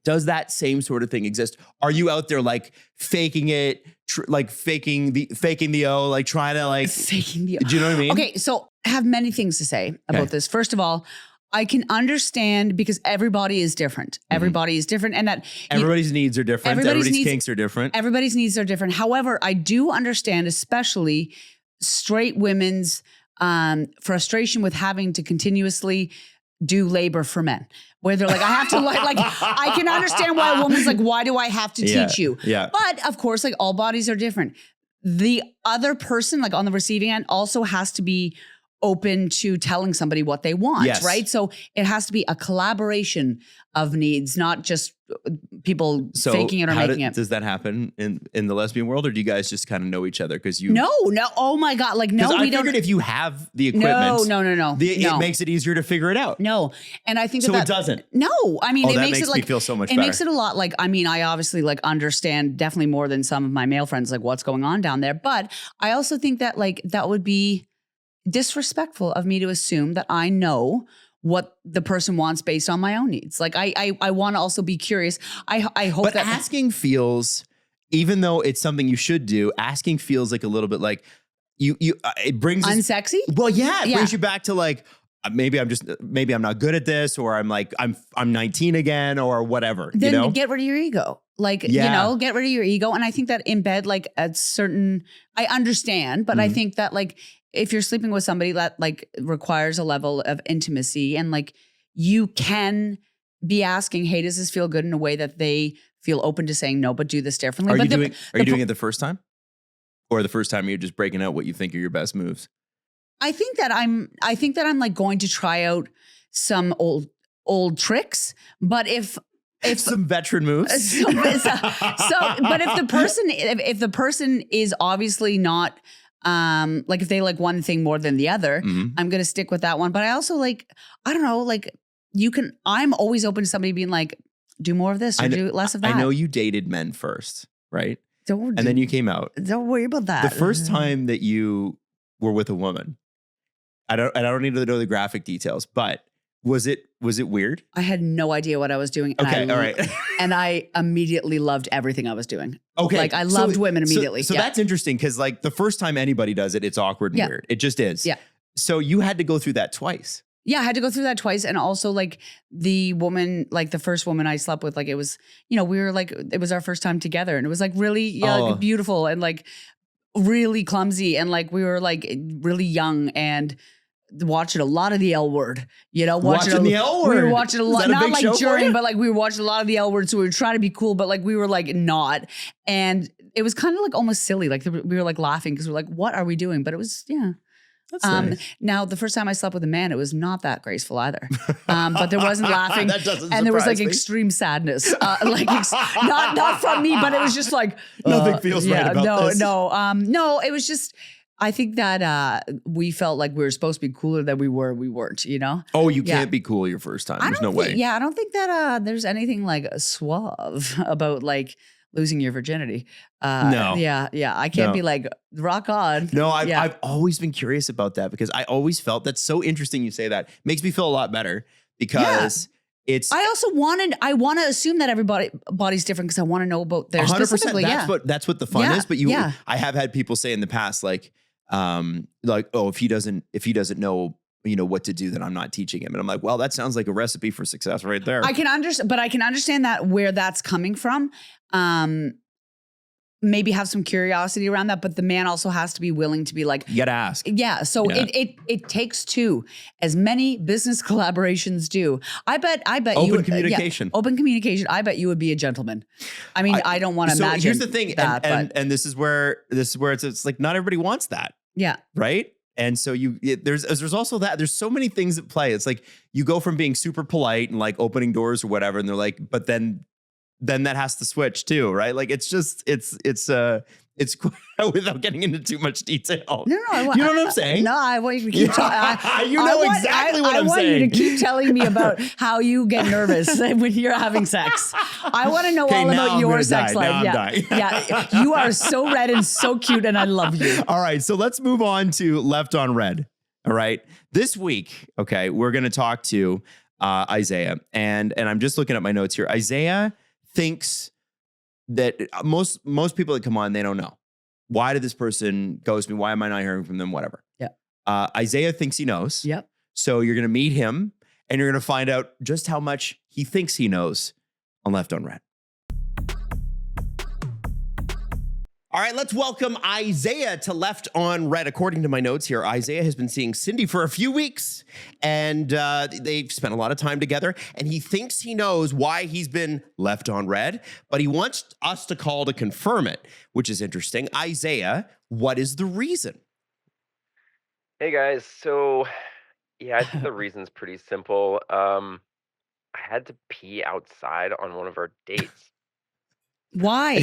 Speaker 2: does that same sort of thing exist? Are you out there like faking it, like faking the O, like trying to like
Speaker 1: faking the O?
Speaker 2: Do you know what I mean?
Speaker 1: Okay, so I have many things to say about this. First of all, I can understand because everybody is different. Everybody is different, and that
Speaker 2: everybody's needs are different. Everybody's kinks are different.
Speaker 1: Everybody's needs are different. However, I do understand, especially straight women's frustration with having to continuously do labor for men, where they're like, I have to like I can understand why a woman's like, why do I have to teach you?
Speaker 2: Yeah.
Speaker 1: But of course, like all bodies are different. The other person, like on the receiving end, also has to be open to telling somebody what they want, right? So it has to be a collaboration of needs, not just people faking it or making it.
Speaker 2: Does that happen in the lesbian world, or do you guys just kind of know each other because you?
Speaker 1: No. Oh my God! Like no, we don't.
Speaker 2: If you have the equipment,
Speaker 1: no,
Speaker 2: it makes it easier to figure it out.
Speaker 1: No, and I think
Speaker 2: so. It doesn't.
Speaker 1: No, I mean, it
Speaker 2: that
Speaker 1: makes it like
Speaker 2: me feel so much.
Speaker 1: It
Speaker 2: better.
Speaker 1: makes it a lot like. I mean, I obviously like understand definitely more than some of my male friends like what's going on down there, but I also think that like that would be disrespectful of me to assume that I know what the person wants based on my own needs. Like I want to also be curious. I hope
Speaker 2: but
Speaker 1: that
Speaker 2: asking feels, even though it's something you should do, asking feels like a little bit like it brings
Speaker 1: unsexy.
Speaker 2: It brings you back to like, maybe I'm not good at this, or I'm like, I'm 19 again, or whatever,
Speaker 1: Then
Speaker 2: you know?
Speaker 1: get rid of your ego. Like,
Speaker 2: Yeah.
Speaker 1: get rid of your ego. And I think that in bed, like at certain, I understand, but I
Speaker 2: Mhm.
Speaker 1: think that like if you're sleeping with somebody that like requires a level of intimacy and like you can be asking, hey, does this feel good, in a way that they feel open to saying no, but do this differently.
Speaker 2: Are
Speaker 1: But
Speaker 2: you doing it the first time? Or the first time you're just breaking out what you think are your best moves?
Speaker 1: I think that I'm like going to try out some old tricks, but if
Speaker 2: Some veteran moves.
Speaker 1: but if the person is obviously not like if they like one thing more than the other,
Speaker 2: Mhm.
Speaker 1: I'm gonna stick with that one. But I also like, I don't know, like I'm always open to somebody being like, do more of this or do less of that.
Speaker 2: I know you dated men first, right?
Speaker 1: Don't
Speaker 2: And then you came out.
Speaker 1: don't worry about that.
Speaker 2: The first time that you were with a woman, I don't need to know the graphic details, but was it weird?
Speaker 1: I had no idea what I was doing. And
Speaker 2: Okay, all right.
Speaker 1: and I immediately loved everything I was doing.
Speaker 2: Okay.
Speaker 1: Like I loved women immediately.
Speaker 2: So
Speaker 1: yeah.
Speaker 2: that's interesting, because like the first time anybody does it, it's awkward and
Speaker 1: Yeah.
Speaker 2: weird. It just is.
Speaker 1: Yeah.
Speaker 2: So you had to go through that twice.
Speaker 1: Yeah, I had to go through that twice. And also like the woman, like the first woman I slept with, like it was, we were like, it was our first time together, and it was like really like, beautiful and like really clumsy. And like, we were like really young and watching a lot of the L Word,
Speaker 2: Watching the L Word.
Speaker 1: We were watching a
Speaker 2: Is
Speaker 1: lot,
Speaker 2: that a
Speaker 1: not
Speaker 2: big
Speaker 1: like
Speaker 2: show for
Speaker 1: during,
Speaker 2: you?
Speaker 1: but like we were watching a lot of the L Word. So we were trying to be cool, but like we were like not. And it was kind of like almost silly. Like we were like laughing because we're like, what are we doing? But it was, yeah.
Speaker 2: That's nice.
Speaker 1: Now, the first time I slept with a man, it was not that graceful either. But there wasn't laughing,
Speaker 2: That doesn't
Speaker 1: and there was like
Speaker 2: surprise me.
Speaker 1: extreme sadness, not from me, but it was just like
Speaker 2: Nothing feels right about this.
Speaker 1: No. It was just, I think that we felt like we were supposed to be cooler than we were. We weren't,
Speaker 2: Oh, you
Speaker 1: Yeah.
Speaker 2: can't be cool your first time.
Speaker 1: I
Speaker 2: There's
Speaker 1: don't
Speaker 2: no
Speaker 1: think-
Speaker 2: way.
Speaker 1: Yeah, I don't think that there's anything like suave about like losing your virginity.
Speaker 2: No.
Speaker 1: Yeah. I can't
Speaker 2: No.
Speaker 1: be like rock on.
Speaker 2: No,
Speaker 1: Yeah.
Speaker 2: I've always been curious about that, because I always felt that's so interesting you say that. Makes me feel a lot better, because it's
Speaker 1: I also I want to assume that body's different because I want to know about theirs
Speaker 2: 100%.
Speaker 1: specifically.
Speaker 2: That's what the fun
Speaker 1: Yeah,
Speaker 2: is. But
Speaker 1: yeah.
Speaker 2: I have had people say in the past, like, oh, if he doesn't know, what to do, then I'm not teaching him. And I'm like, well, that sounds like a recipe for success right there.
Speaker 1: I can understand, but I can understand that where that's coming from. Maybe have some curiosity around that, but the man also has to be willing to be like,
Speaker 2: You gotta ask.
Speaker 1: yeah. So
Speaker 2: Yeah.
Speaker 1: it takes two, as many business collaborations do. I bet
Speaker 2: Open
Speaker 1: you
Speaker 2: communication.
Speaker 1: open communication. I bet you would be a gentleman. I mean, I don't want to
Speaker 2: So
Speaker 1: imagine.
Speaker 2: here's the thing,
Speaker 1: that,
Speaker 2: and
Speaker 1: but
Speaker 2: this is where it's like not everybody wants that,
Speaker 1: yeah.
Speaker 2: right? And so there's also that. There's so many things at play. It's like you go from being super polite and like opening doors or whatever, and they're like, but then that has to switch too, right? Like it's without getting into too much detail.
Speaker 1: No,
Speaker 2: You know what I'm saying?
Speaker 1: No, I want you to keep talking.
Speaker 2: You know exactly what I'm
Speaker 1: I want you
Speaker 2: saying.
Speaker 1: to keep telling me about how you get nervous when you're having sex. I want to know
Speaker 2: Okay,
Speaker 1: all
Speaker 2: now
Speaker 1: about
Speaker 2: I'm
Speaker 1: your
Speaker 2: gonna
Speaker 1: sex
Speaker 2: die. Now
Speaker 1: life.
Speaker 2: I'm dying.
Speaker 1: Yeah. You are so red and so cute, and I love you.
Speaker 2: All right, so let's move on to Left on Red. All right, this week, okay, we're going to talk to Isaiah, and I'm just looking at my notes here. Isaiah thinks that most people that come on, they don't know. Why did this person ghost me? Why am I not hearing from them? Whatever.
Speaker 1: Yeah.
Speaker 2: Isaiah thinks he knows.
Speaker 1: Yep.
Speaker 2: So you're going to meet him, and you're going to find out just how much he thinks he knows on Left on Red. All right, let's welcome Isaiah to Left on Red. According to my notes here, Isaiah has been seeing Cindy for a few weeks, and they've spent a lot of time together, and he thinks he knows why he's been left on red, but he wants us to call to confirm it, which is interesting. Isaiah, what is the reason?
Speaker 3: Hey guys, so yeah, I think the reason's pretty simple. I had to pee outside on one of our dates.
Speaker 1: Why?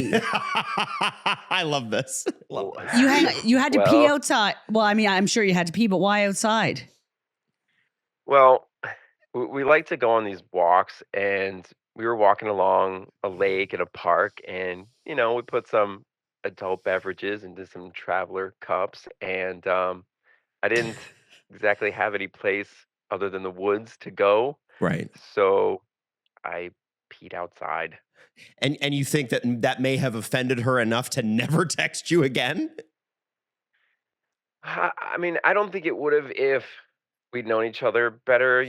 Speaker 2: I love this. Love
Speaker 3: Well,
Speaker 2: this.
Speaker 1: You had to pee
Speaker 3: Well-
Speaker 1: outside. Well, I mean, I'm sure you had to pee, but why outside?
Speaker 3: Well, we like to go on these walks, and we were walking along a lake at a park, and we put some adult beverages into some traveler cups, and I didn't exactly have any place other than the woods to go,
Speaker 2: Right.
Speaker 3: so I peed outside.
Speaker 2: And you think that may have offended her enough to never text you again?
Speaker 3: I mean, I don't think it would have if we'd known each other better,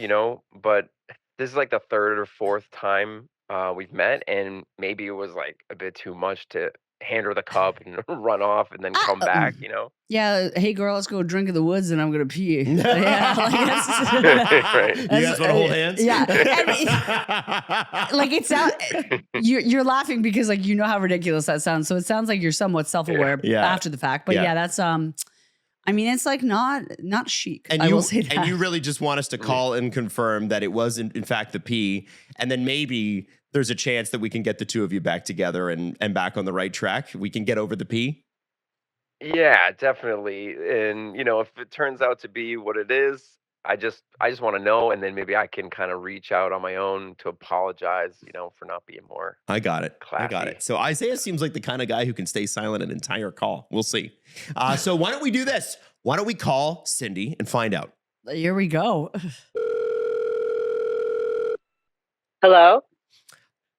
Speaker 3: but this is like the third or fourth time we've met, and maybe it was like a bit too much to hand her the cup and run off and then come back,
Speaker 1: Um, yeah, hey girl, let's go drink in the woods and I'm gonna pee. Yeah, like
Speaker 3: Right.
Speaker 2: You guys want to hold hands?
Speaker 1: Yeah, like it's out. You're laughing because like you know how ridiculous that sounds. So it sounds like you're somewhat self-aware
Speaker 2: Yeah.
Speaker 1: after the fact. But
Speaker 2: Yeah.
Speaker 1: yeah, that's I mean, it's like not chic.
Speaker 2: And
Speaker 1: I
Speaker 2: you,
Speaker 1: will say that.
Speaker 2: and you really just want us to call and confirm that it was in fact the pee, and then maybe there's a chance that we can get the two of you back together and back on the right track. We can get over the pee.
Speaker 3: Yeah, definitely. And if it turns out to be what it is, I just want to know, and then maybe I can kind of reach out on my own to apologize, for not being more
Speaker 2: I got it. I got
Speaker 3: classy.
Speaker 2: it. So Isaiah seems like the kind of guy who can stay silent an entire call. We'll see. So why don't we do this? Why don't we call Cindy and find out?
Speaker 1: Here we go.
Speaker 4: Hello?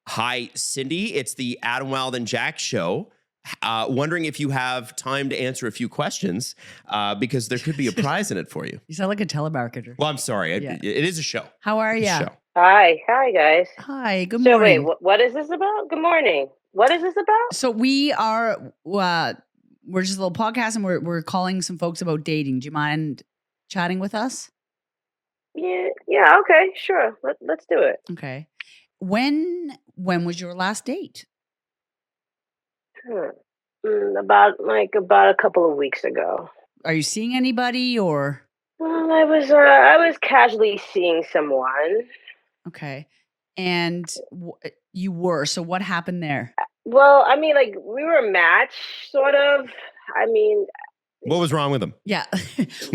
Speaker 2: Hi, Cindy. It's the Adam Wylde and Jack show. Wondering if you have time to answer a few questions because there could be a prize in it for you.
Speaker 1: You sound like a telemarketer.
Speaker 2: Well, I'm sorry.
Speaker 1: Yeah.
Speaker 2: It is a show.
Speaker 1: How are
Speaker 2: It's
Speaker 1: you?
Speaker 2: a show.
Speaker 4: Hi guys.
Speaker 1: Hi. Good
Speaker 4: So wait,
Speaker 1: morning.
Speaker 4: what is this about? Good morning. What is this about?
Speaker 1: So we are we're just a little podcast and we're calling some folks about dating. Do you mind chatting with us?
Speaker 4: Yeah, okay, sure. Let's do it.
Speaker 1: Okay. When was your last date?
Speaker 4: About a couple of weeks ago.
Speaker 1: Are you seeing anybody or
Speaker 4: Well, I was casually seeing someone.
Speaker 1: okay? And you were. So what happened there?
Speaker 4: Well, I mean, like we were matched, sort of. I mean,
Speaker 2: What was wrong with him?
Speaker 1: Yeah.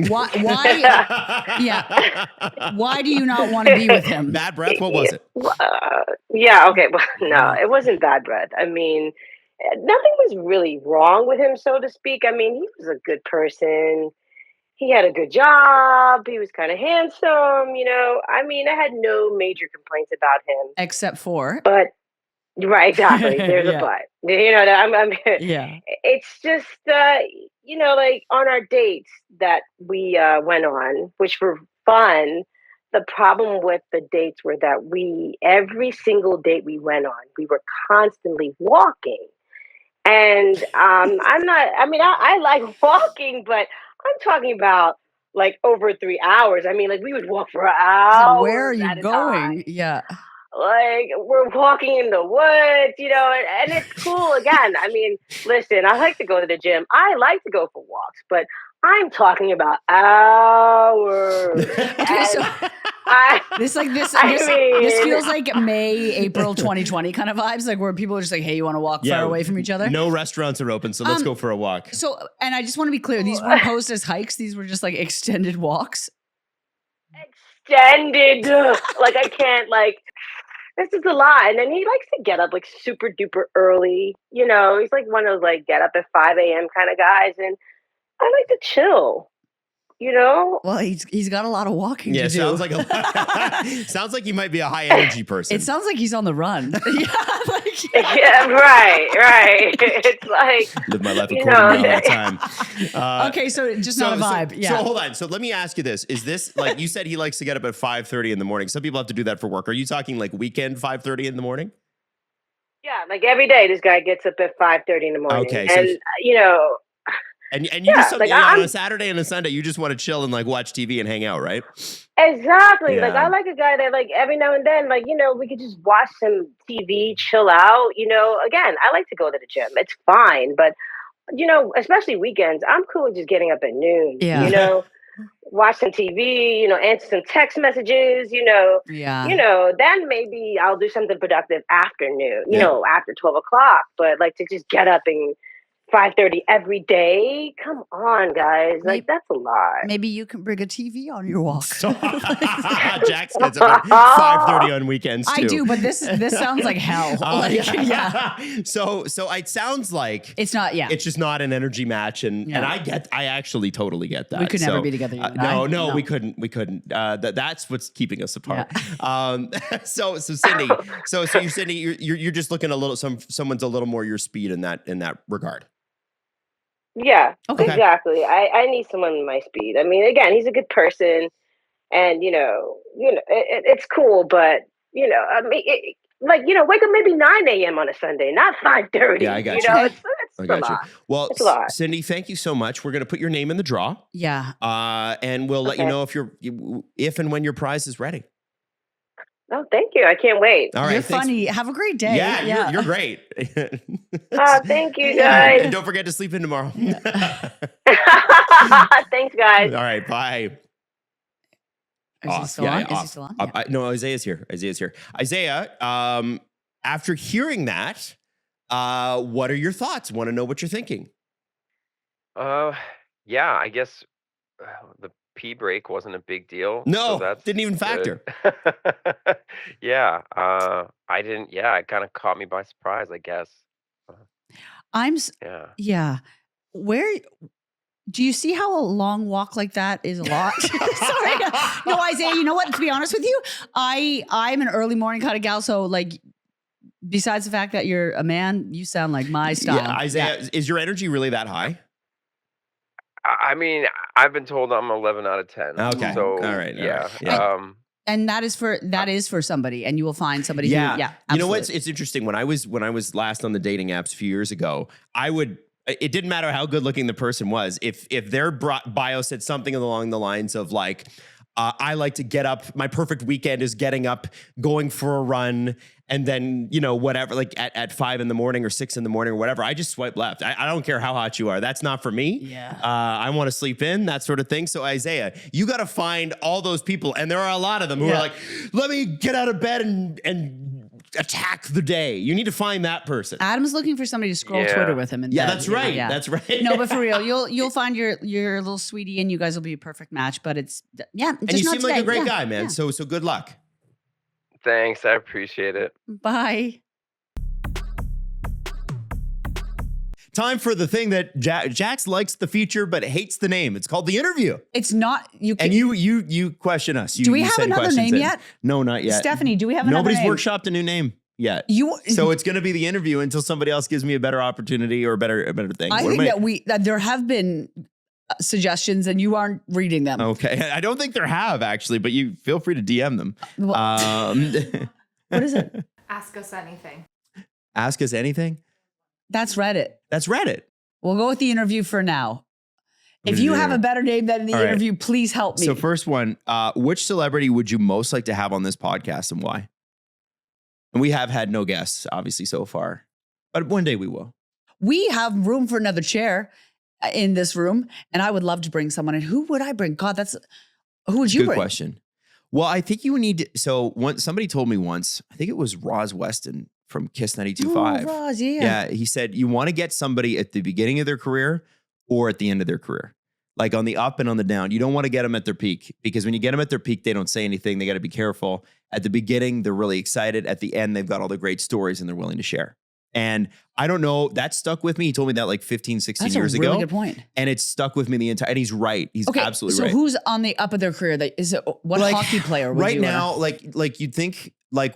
Speaker 1: Why yeah. Why do you not want to be with him?
Speaker 2: Bad breath? What was it?
Speaker 4: yeah, okay. Well, no, it wasn't bad breath. I mean, nothing was really wrong with him, so to speak. I mean, he was a good person. He had a good job. He was kind of handsome, I mean, I had no major complaints about him.
Speaker 1: Except for
Speaker 4: But right, exactly. There's
Speaker 1: Yeah.
Speaker 4: a but. I'm
Speaker 1: yeah.
Speaker 4: it's just like on our dates that we went on, which were fun. The problem with the dates were that every single date we went on, we were constantly walking. And I'm not, I mean, I like walking, but I'm talking about like over 3 hours. I mean, like we would walk for
Speaker 1: So where are
Speaker 4: hours
Speaker 1: you
Speaker 4: at a
Speaker 1: going?
Speaker 4: time.
Speaker 1: Yeah.
Speaker 4: Like we're walking in the woods, and it's cool again. I mean, listen, I like to go to the gym. I like to go for walks, but I'm talking about hours.
Speaker 1: Okay, so this feels like May, April 2020 kind of vibes, like where people are just like, hey, you want to walk far away from each other?
Speaker 2: No restaurants are open, so let's go for a walk.
Speaker 1: So, and I just want to be clear, these weren't posed as hikes. These were just like extended walks.
Speaker 4: Extended. Like I can't this is a lot. And then he likes to get up like super duper early. He's like one of those like get up at 5 a.m. kind of guys. And I like to chill,
Speaker 1: Well, he's got a lot of walking
Speaker 2: Yeah,
Speaker 1: to do.
Speaker 2: sounds like he might be a high energy person.
Speaker 1: It sounds like he's on the run.
Speaker 4: Yeah, right. It's like
Speaker 2: Live my life according to my time.
Speaker 1: Okay, so just not a vibe. Yeah.
Speaker 2: So hold on. So let me ask you this: is this like you said? He likes to get up at 5:30 in the morning. Some people have to do that for work. Are you talking like weekend 5:30 in the morning?
Speaker 4: yeah, like every day this guy gets up at 5:30 in the morning.
Speaker 2: Okay,
Speaker 4: and
Speaker 2: And you
Speaker 4: Yeah,
Speaker 2: just
Speaker 4: like,
Speaker 2: on
Speaker 4: I'm-
Speaker 2: a Saturday and a Sunday, you just want to chill and like watch TV and hang out, right?
Speaker 4: exactly. Like
Speaker 2: Yeah.
Speaker 4: I like a guy that like every now and then, like, we could just watch some TV, chill out, Again, I like to go to the gym. It's fine, but especially weekends, I'm cool with just getting up at noon.
Speaker 1: Yeah.
Speaker 4: Watch some TV, answer some text messages,
Speaker 1: Yeah.
Speaker 4: then maybe I'll do something productive after noon,
Speaker 2: Yeah.
Speaker 4: after 12 o'clock. But like to just get up and 5:30 every day, come on, guys. Like that's a lot.
Speaker 1: Maybe you can bring a TV on your walk.
Speaker 2: Jax gets up at 5:30 on weekends too.
Speaker 1: I do, but this sounds like hell. Yeah.
Speaker 2: So it sounds like
Speaker 1: It's not, yeah.
Speaker 2: it's just not an energy match, and I actually totally get that.
Speaker 1: We could never be together, you and
Speaker 2: no,
Speaker 1: I.
Speaker 2: no,
Speaker 1: No.
Speaker 2: we couldn't. That's what's keeping us apart. So Cindy, so you Cindy, you're just looking a little someone's a little more your speed in that regard.
Speaker 4: Yeah,
Speaker 1: Okay.
Speaker 4: exactly. I need someone my speed. I mean, again, he's a good person. and it's cool, but I mean, wake up maybe 9 a.m. on a Sunday, not 5:30.
Speaker 2: Yeah, I got
Speaker 4: You
Speaker 2: you.
Speaker 4: know,
Speaker 1: Okay.
Speaker 4: it's
Speaker 2: I
Speaker 4: a
Speaker 2: got you.
Speaker 4: lot.
Speaker 2: Well,
Speaker 4: It's a lot.
Speaker 2: Cindy, thank you so much. We're going to put your name in the draw.
Speaker 1: Yeah.
Speaker 2: And we'll let you
Speaker 4: Okay.
Speaker 2: know if and when your prize is ready.
Speaker 4: Oh, thank you. I can't wait.
Speaker 2: All right.
Speaker 1: You're
Speaker 2: thanks.
Speaker 1: funny. Have a great day.
Speaker 2: Yeah, you're great.
Speaker 4: Oh, thank you
Speaker 2: And
Speaker 4: guys.
Speaker 2: don't forget to sleep in tomorrow.
Speaker 4: Thanks, guys.
Speaker 2: All right, bye.
Speaker 1: Is he still on? Is he
Speaker 2: off.
Speaker 1: still on? Yeah.
Speaker 2: No, Isaiah's here. Isaiah, after hearing that, what are your thoughts? Want to know what you're thinking?
Speaker 3: Yeah, I guess the pee break wasn't a big deal.
Speaker 2: No,
Speaker 3: so that's
Speaker 2: didn't even factor.
Speaker 3: good. Yeah, I didn't. Yeah, it kind of caught me by surprise, I guess. Yeah.
Speaker 1: Yeah. Where do you see how a long walk like that is a lot? Sorry. No, Isaiah, you know what? To be honest with you, I'm an early morning kind of gal. So like, besides the fact that you're a man, you sound like my style.
Speaker 2: Yeah, Isaiah, is your energy really that high?
Speaker 3: I mean, I've been told I'm 11 out of 10.
Speaker 2: Okay.
Speaker 3: So,
Speaker 2: All right.
Speaker 3: yeah.
Speaker 2: Yeah.
Speaker 1: And that is for somebody, and you will find somebody
Speaker 2: Yeah.
Speaker 1: who, yeah.
Speaker 2: You know what?
Speaker 1: absolutely.
Speaker 2: It's interesting. When I was last on the dating apps a few years ago, it didn't matter how good looking the person was. If their bio said something along the lines of like, I like to get up. My perfect weekend is getting up, going for a run, and then, whatever, like at 5 a.m. or 6 a.m. or whatever, I just swipe left. I don't care how hot you are. That's not for me.
Speaker 1: Yeah.
Speaker 2: I want to sleep in, that sort of thing. So Isaiah, you got to find all those people. And there are a lot of them who are like, let me get out of bed and attack the day. You need to find that person.
Speaker 1: Adam's looking for somebody to scroll
Speaker 3: Yeah.
Speaker 1: Twitter with him. And
Speaker 2: Yeah, that's right.
Speaker 1: Yeah.
Speaker 2: That's right.
Speaker 1: No, but for real, you'll find your little sweetie, and you guys will be a perfect match. But it's
Speaker 2: And
Speaker 1: just
Speaker 2: you
Speaker 1: not
Speaker 2: seem like a
Speaker 1: today.
Speaker 2: great
Speaker 1: Yeah,
Speaker 2: guy, man.
Speaker 1: yeah.
Speaker 2: So good luck.
Speaker 3: Thanks. I appreciate it.
Speaker 1: Bye.
Speaker 2: Time for the thing that Jax likes the feature but hates the name. It's called The Interview.
Speaker 1: It's not you. Can,
Speaker 2: And you question us.
Speaker 1: do we
Speaker 2: you
Speaker 1: have
Speaker 2: send
Speaker 1: another
Speaker 2: questions
Speaker 1: name
Speaker 2: in.
Speaker 1: yet?
Speaker 2: No, not yet.
Speaker 1: Stephanie, do we have another
Speaker 2: Nobody's
Speaker 1: name?
Speaker 2: workshopped a new name yet.
Speaker 1: You.
Speaker 2: So it's going to be The Interview until somebody else gives me a better opportunity or a better thing.
Speaker 1: I
Speaker 2: What
Speaker 1: think
Speaker 2: am
Speaker 1: that there have been suggestions, and you aren't reading them.
Speaker 2: Okay. I don't think there have actually, but you feel free to DM them.
Speaker 1: What is it?
Speaker 5: Ask us anything.
Speaker 2: Ask us anything.
Speaker 1: That's Reddit.
Speaker 2: That's Reddit.
Speaker 1: We'll go with The Interview for now.
Speaker 2: I'm
Speaker 1: If
Speaker 2: gonna
Speaker 1: you
Speaker 2: do
Speaker 1: have
Speaker 2: it.
Speaker 1: a better name than The
Speaker 2: All right.
Speaker 1: Interview, please help me.
Speaker 2: So first one, which celebrity would you most like to have on this podcast and why? And we have had no guests, obviously, so far, but one day we will.
Speaker 1: We have room for another chair in this room, and I would love to bring someone in. Who would I bring? God, who would you
Speaker 2: Good
Speaker 1: bring?
Speaker 2: question. Well, I think you would need to, somebody told me once, I think it was Roz Weston from Kiss 92.5.
Speaker 1: Oh, Roz, yeah.
Speaker 2: Yeah, he said you want to get somebody at the beginning of their career or at the end of their career, like on the up and on the down. You don't want to get them at their peak, because when you get them at their peak, they don't say anything. They got to be careful. At the beginning, they're really excited. At the end, they've got all the great stories and they're willing to share. And I don't know, that stuck with me. He told me that like 15, 16
Speaker 1: That's
Speaker 2: years
Speaker 1: a really
Speaker 2: ago.
Speaker 1: good point.
Speaker 2: And it's stuck with me the entire, and he's right. He's
Speaker 1: Okay,
Speaker 2: absolutely
Speaker 1: so
Speaker 2: right.
Speaker 1: who's on the up of their career? Is it what
Speaker 2: Like,
Speaker 1: hockey player would
Speaker 2: right
Speaker 1: you
Speaker 2: now, like you'd think, like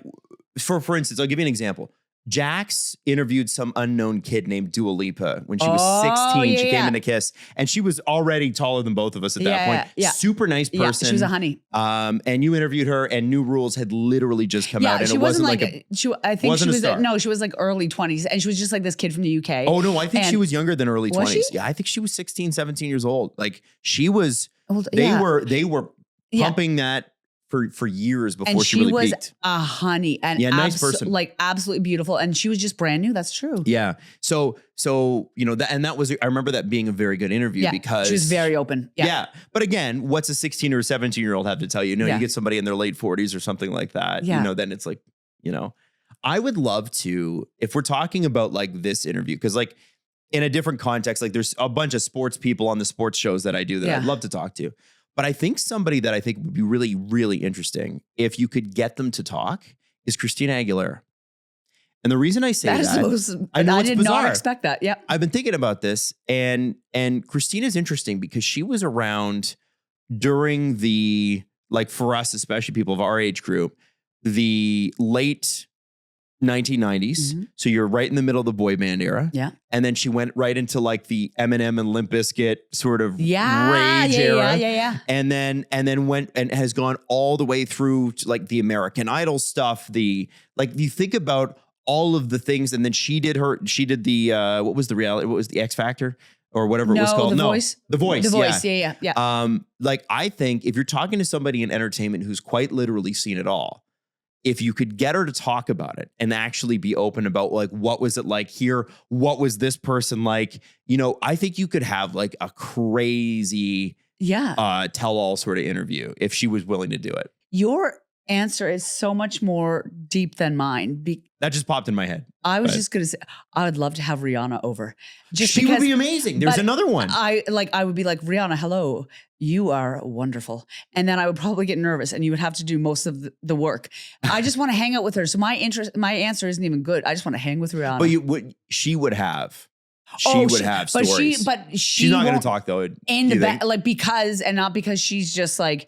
Speaker 2: for instance, I'll give you an example. Jax interviewed some unknown kid named Dua Lipa when she was 16.
Speaker 1: yeah,
Speaker 2: She came
Speaker 1: yeah.
Speaker 2: into Kiss, and she was already taller than both of us at that
Speaker 1: Yeah,
Speaker 2: point.
Speaker 1: yeah.
Speaker 2: Super nice
Speaker 1: Yeah,
Speaker 2: person.
Speaker 1: she was a honey.
Speaker 2: And you interviewed her, and New Rules had literally just come
Speaker 1: Yeah,
Speaker 2: out, and
Speaker 1: she
Speaker 2: it wasn't like a.
Speaker 1: I think
Speaker 2: wasn't
Speaker 1: she
Speaker 2: a
Speaker 1: was
Speaker 2: star.
Speaker 1: no, she was like early 20s, and she was just like this kid from the UK.
Speaker 2: Oh no, I think she
Speaker 1: And-
Speaker 2: was younger than early
Speaker 1: Was
Speaker 2: 20s.
Speaker 1: she?
Speaker 2: Yeah, I think she was 16, 17 years old. Like she was.
Speaker 1: Old-
Speaker 2: They
Speaker 1: yeah.
Speaker 2: were
Speaker 1: Yeah.
Speaker 2: pumping that for years before
Speaker 1: and
Speaker 2: she really
Speaker 1: was
Speaker 2: peaked.
Speaker 1: a honey and
Speaker 2: Yeah, nice person.
Speaker 1: like absolutely beautiful, and she was just brand new. That's true.
Speaker 2: Yeah. So that was I remember that being a very good interview
Speaker 1: Yeah,
Speaker 2: because
Speaker 1: she was very open. Yeah.
Speaker 2: Yeah. But again, what's a 16 or 17-year-old have to tell you? No,
Speaker 1: Yeah.
Speaker 2: you get somebody in their late 40s or something like that.
Speaker 1: Yeah.
Speaker 2: Then it's like, I would love to, if we're talking about like this interview, because like in a different context, like there's a bunch of sports people on the sports shows that I do that
Speaker 1: Yeah.
Speaker 2: I'd love to talk to. But I think somebody that I think would be really, really interesting if you could get them to talk is Christina Aguilera. And the reason I say
Speaker 1: That is
Speaker 2: that,
Speaker 1: the most,
Speaker 2: I know it's
Speaker 1: did
Speaker 2: bizarre.
Speaker 1: not expect that. Yep.
Speaker 2: I've been thinking about this, and Christina's interesting because she was around during the, like for us, especially people of our age group, the late 1990s.
Speaker 1: Mhm.
Speaker 2: So you're right in the middle of the boy band era.
Speaker 1: Yeah.
Speaker 2: And then she went right into like the Eminem and Limp Bizkit sort of
Speaker 1: Yeah.
Speaker 2: rage
Speaker 1: Yeah.
Speaker 2: era.
Speaker 1: Yeah.
Speaker 2: And then went and has gone all the way through to like the American Idol stuff. You think about all of the things, and then she did the what was the X Factor or whatever it was called?
Speaker 1: The Voice.
Speaker 2: The Voice.
Speaker 1: The Voice. Yeah.
Speaker 2: Like I think if you're talking to somebody in entertainment who's quite literally seen it all, if you could get her to talk about it and actually be open about like, what was it like here? What was this person like? I think you could have like a crazy tell-all sort of interview if she was willing to do it.
Speaker 1: Your answer is so much more deep than mine.
Speaker 2: That just popped in my head.
Speaker 1: I was just going to say, I would love to have Rihanna over.
Speaker 2: She would be amazing. There's another one.
Speaker 1: I would be like, Rihanna, hello, you are wonderful. And then I would probably get nervous and you would have to do most of the work. I just want to hang out with her. So my answer isn't even good. I just want to hang with Rihanna.
Speaker 2: But she would have stories.
Speaker 1: But
Speaker 2: she's not going to talk though.
Speaker 1: Not because she's just like,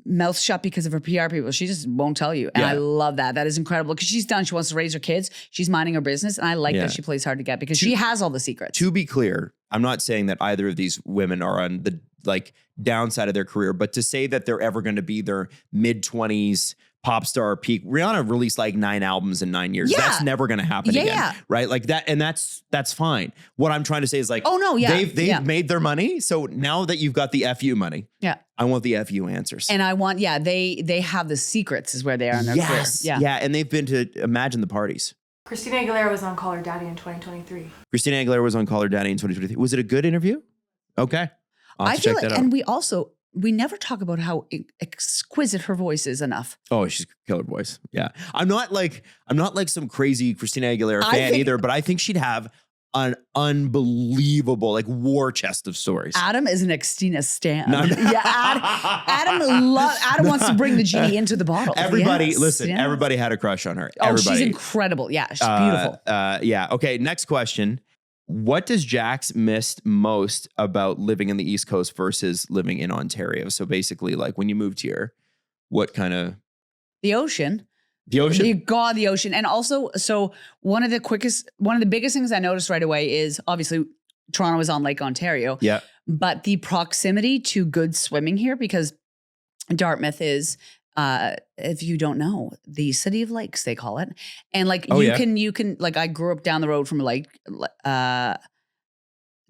Speaker 1: mouth shut because of her PR people. She just won't tell you. And I love that. That is incredible because she wants to raise her kids. She's minding her business. And I like that she plays hard to get because she has all the secrets.
Speaker 2: To be clear, I'm not saying that either of these women are on the like downside of their career, but to say that they're ever going to be their mid-20s pop star peak. Rihanna released like 9 albums in 9 years. That's never going to happen again. Right? Like that. And that's fine. What I'm trying to say is like, they've made their money. So now that you've got the FU money, I want the FU answers.
Speaker 1: And I want, they have the secrets is where they are in their career.
Speaker 2: Yeah. And they've been to Imagine the Parties.
Speaker 5: Christina Aguilera was on Call Her Daddy in 2023.
Speaker 2: Christina Aguilera was on Call Her Daddy in 2023. Was it a good interview? Okay.
Speaker 1: I feel like, and we never talk about how exquisite her voice is enough.
Speaker 2: Oh, she's a killer voice. Yeah. I'm not like some crazy Christina Aguilera fan either, but I think she'd have an unbelievable like war chest of stories.
Speaker 1: Adam is an Xtina stan. Adam wants to bring the genie into the bottle.
Speaker 2: Everybody had a crush on her.
Speaker 1: She's incredible. Yeah, she's beautiful.
Speaker 2: Okay, next question. What does Jax miss most about living in the East Coast versus living in Ontario? So basically, like when you moved here, what kind of...
Speaker 1: The ocean.
Speaker 2: The ocean?
Speaker 1: The ocean. And also, so one of the biggest things I noticed right away is obviously Toronto is on Lake Ontario.
Speaker 2: Yeah.
Speaker 1: But the proximity to good swimming here, because Dartmouth is... if you don't know, the city of lakes, they call it. And like, you can, like I grew up down the road from like,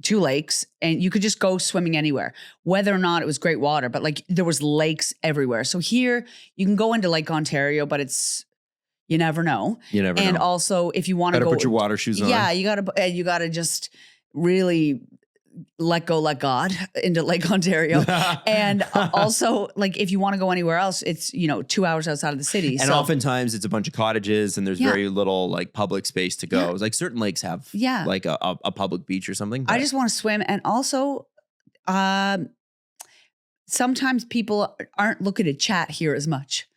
Speaker 1: 2 lakes and you could just go swimming anywhere, whether or not it was great water, but like there was lakes everywhere. So here you can go into Lake Ontario, but you never know. And also if you want to go,
Speaker 2: put your water shoes on.
Speaker 1: Yeah, you gotta just really let God into Lake Ontario. And also like if you want to go anywhere else, it's 2 hours outside of the city.
Speaker 2: And oftentimes it's a bunch of cottages and there's very little like public space to go. Like certain lakes have like a public beach or something.
Speaker 1: I just want to swim. And also sometimes people aren't looking to chat here as much.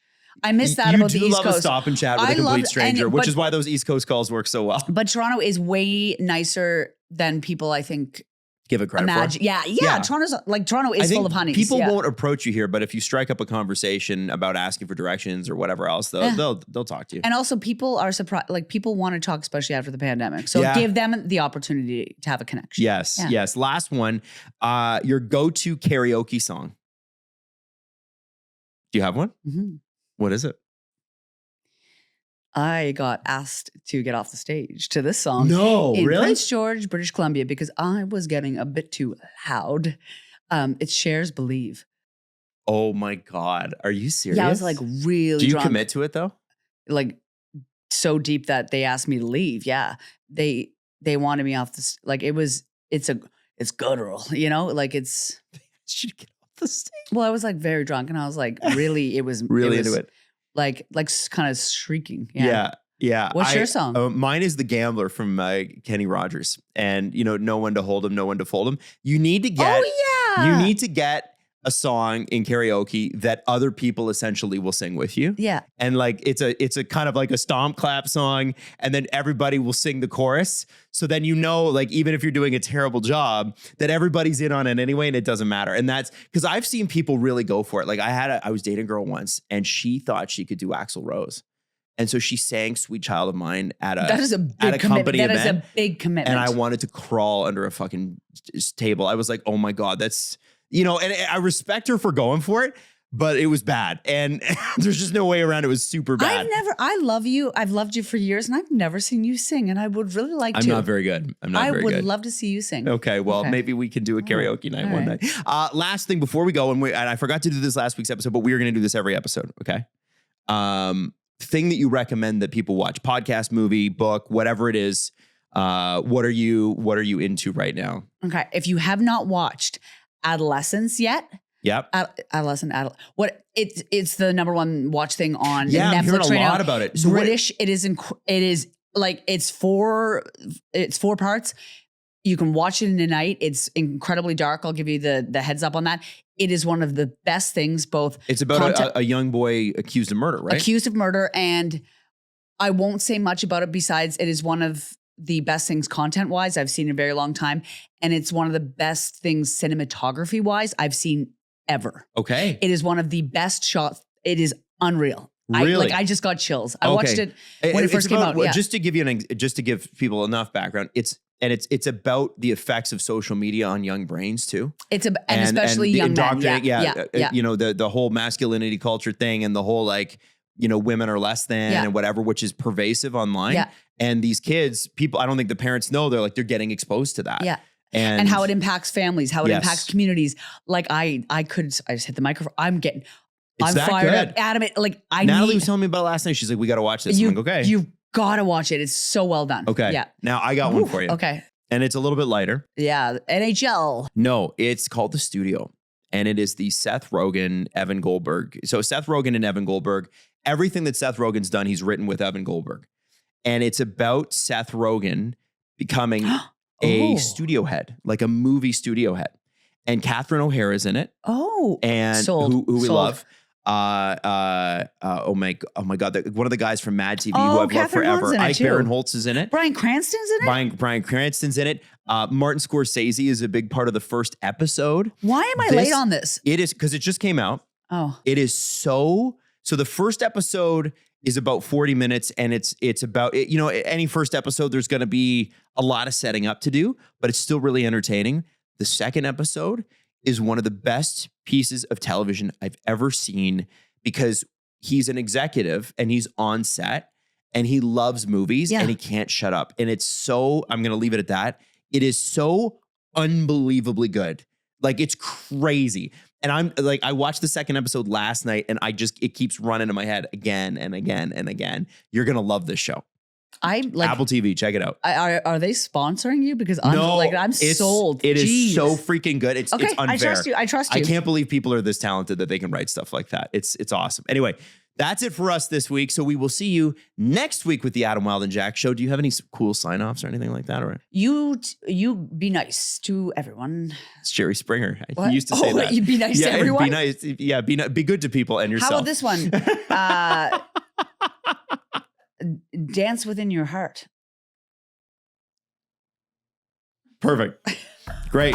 Speaker 1: I miss that about the East Coast.
Speaker 2: You do love to stop and chat with a complete stranger, which is why those East Coast calls work so well.
Speaker 1: But Toronto is way nicer than people, I think,
Speaker 2: give it credit for.
Speaker 1: Yeah. Toronto is full of honeys.
Speaker 2: People won't approach you here, but if you strike up a conversation about asking for directions or whatever else, they'll talk to you.
Speaker 1: And also people are surprised, like people want to talk, especially after the pandemic. So give them the opportunity to have a connection.
Speaker 2: Yes. Last one, your go-to karaoke song. Do you have one?
Speaker 1: Mm-hmm.
Speaker 2: What is it?
Speaker 1: I got asked to get off the stage to this song.
Speaker 2: No,
Speaker 1: in
Speaker 2: really?
Speaker 1: Prince George, British Columbia, because I was getting a bit too loud. It's Cher's Believe.
Speaker 2: Oh my God. Are you serious?
Speaker 1: Yeah, I was like really
Speaker 2: Do you
Speaker 1: drunk.
Speaker 2: commit to it though?
Speaker 1: Like so deep that they asked me to leave. Yeah. They wanted me off this. Like it's guttural, like it's.
Speaker 2: Should get off the stage?
Speaker 1: Well, I was like very drunk and I was like really, it was
Speaker 2: into it.
Speaker 1: Like kind of shrieking.
Speaker 2: Yeah.
Speaker 1: What's your song?
Speaker 2: Mine is The Gambler from Kenny Rogers. And, no one to hold him, no one to fold him. You need to get a song in karaoke that other people essentially will sing with you.
Speaker 1: Yeah.
Speaker 2: And like, it's a kind of like a stomp clap song. And then everybody will sing the chorus. So then, like, even if you're doing a terrible job, that everybody's in on it anyway, and it doesn't matter. And that's because I've seen people really go for it. Like I was dating a girl once and she thought she could do Axl Rose. And so she sang Sweet Child of Mine at a
Speaker 1: That is a big
Speaker 2: at a
Speaker 1: commitment.
Speaker 2: company
Speaker 1: That
Speaker 2: event.
Speaker 1: is a big commitment.
Speaker 2: And I wanted to crawl under a fucking table. I was like, oh my God, that's, you know, and I respect her for going for it, but it was bad. And there's just no way around it. It was super bad.
Speaker 1: I love you. I've loved you for years and I've never seen you sing. And I would really like to.
Speaker 2: I'm not very good.
Speaker 1: I would love to see you sing.
Speaker 2: Okay, well, maybe we can do a karaoke night one night. Last thing before we go, and I forgot to do this last week's episode, but we are going to do this every episode, okay? Thing that you recommend that people watch, podcast, movie, book, whatever it is. What are you into right now?
Speaker 1: Okay. If you have not watched Adolescence yet,
Speaker 2: Yep.
Speaker 1: What it's the number one watch thing on Netflix
Speaker 2: I'm hearing a
Speaker 1: right
Speaker 2: lot
Speaker 1: now.
Speaker 2: about it. So
Speaker 1: British. It is like it's four parts. You can watch it in a night. It's incredibly dark. I'll give you the heads up on that. It is one of the best things. Both
Speaker 2: it's about a young boy accused of murder, right?
Speaker 1: Accused of murder, and I won't say much about it besides it is one of the best things content-wise I've seen in a very long time, and it's one of the best things cinematography-wise I've seen ever.
Speaker 2: Okay.
Speaker 1: It is one of the best shots. It is unreal.
Speaker 2: Really?
Speaker 1: I just got chills. I watched it when it first came out. Yeah.
Speaker 2: Just to give you just to give people enough background, it's about the effects of social media on young brains too.
Speaker 1: And especially young men. Yeah.
Speaker 2: You know, the whole masculinity culture thing and the whole like, you know, women are less than and whatever, which is pervasive online. Yeah. And these kids, people, I don't think the parents know, they're getting exposed to that.
Speaker 1: Yeah.
Speaker 2: And
Speaker 1: how it impacts families, how it impacts communities. Like I just hit the microphone. I'm fired up, adamant. Like
Speaker 2: Natalie was telling me about last night. She's like, we got to watch this. I'm like, okay.
Speaker 1: You've got to watch it. It's so well done.
Speaker 2: Okay.
Speaker 1: Yeah.
Speaker 2: Now I got one for you.
Speaker 1: Okay.
Speaker 2: And it's a little bit lighter.
Speaker 1: Yeah. NHL.
Speaker 2: No, it's called The Studio. And it is the Seth Rogen, Evan Goldberg. So Seth Rogen and Evan Goldberg, everything that Seth Rogen's done, he's written with Evan Goldberg. And it's about Seth Rogen becoming a studio head, like a movie studio head. And Catherine O'Hara's in it.
Speaker 1: Oh.
Speaker 2: And who we love. Oh my God. One of the guys from Mad TV who I've loved forever. Ike Barinholtz is in it.
Speaker 1: Bryan Cranston's in it?
Speaker 2: Bryan Cranston's in it. Martin Scorsese is a big part of the first episode.
Speaker 1: Why am I late on this?
Speaker 2: It is because it just came out.
Speaker 1: Oh.
Speaker 2: It is so the first episode is about 40 minutes and it's about, you know, any first episode, there's going to be a lot of setting up to do, but it's still really entertaining. The second episode is one of the best pieces of television I've ever seen because he's an executive and he's on set and he loves movies and he can't shut up. And it's so, I'm going to leave it at that. It is so unbelievably good. Like it's crazy. And I'm like, I watched the second episode last night and it keeps running in my head again and again and again. You're going to love this show. Apple TV, check it out.
Speaker 1: Are they sponsoring you? Because I'm sold.
Speaker 2: It is so freaking good. It's unfair.
Speaker 1: I trust you.
Speaker 2: I can't believe people are this talented that they can write stuff like that. It's awesome. Anyway, that's it for us this week. So we will see you next week with the Adam Wylde and Jack Show. Do you have any cool sign-offs or anything like that? Or
Speaker 1: you be nice to everyone.
Speaker 2: It's Jerry Springer.
Speaker 1: What?
Speaker 2: He used to say that.
Speaker 1: You be nice to everyone?
Speaker 2: Be nice. Yeah, be good to people and yourself.
Speaker 1: How about this one? Dance within your heart.
Speaker 2: Perfect. Great.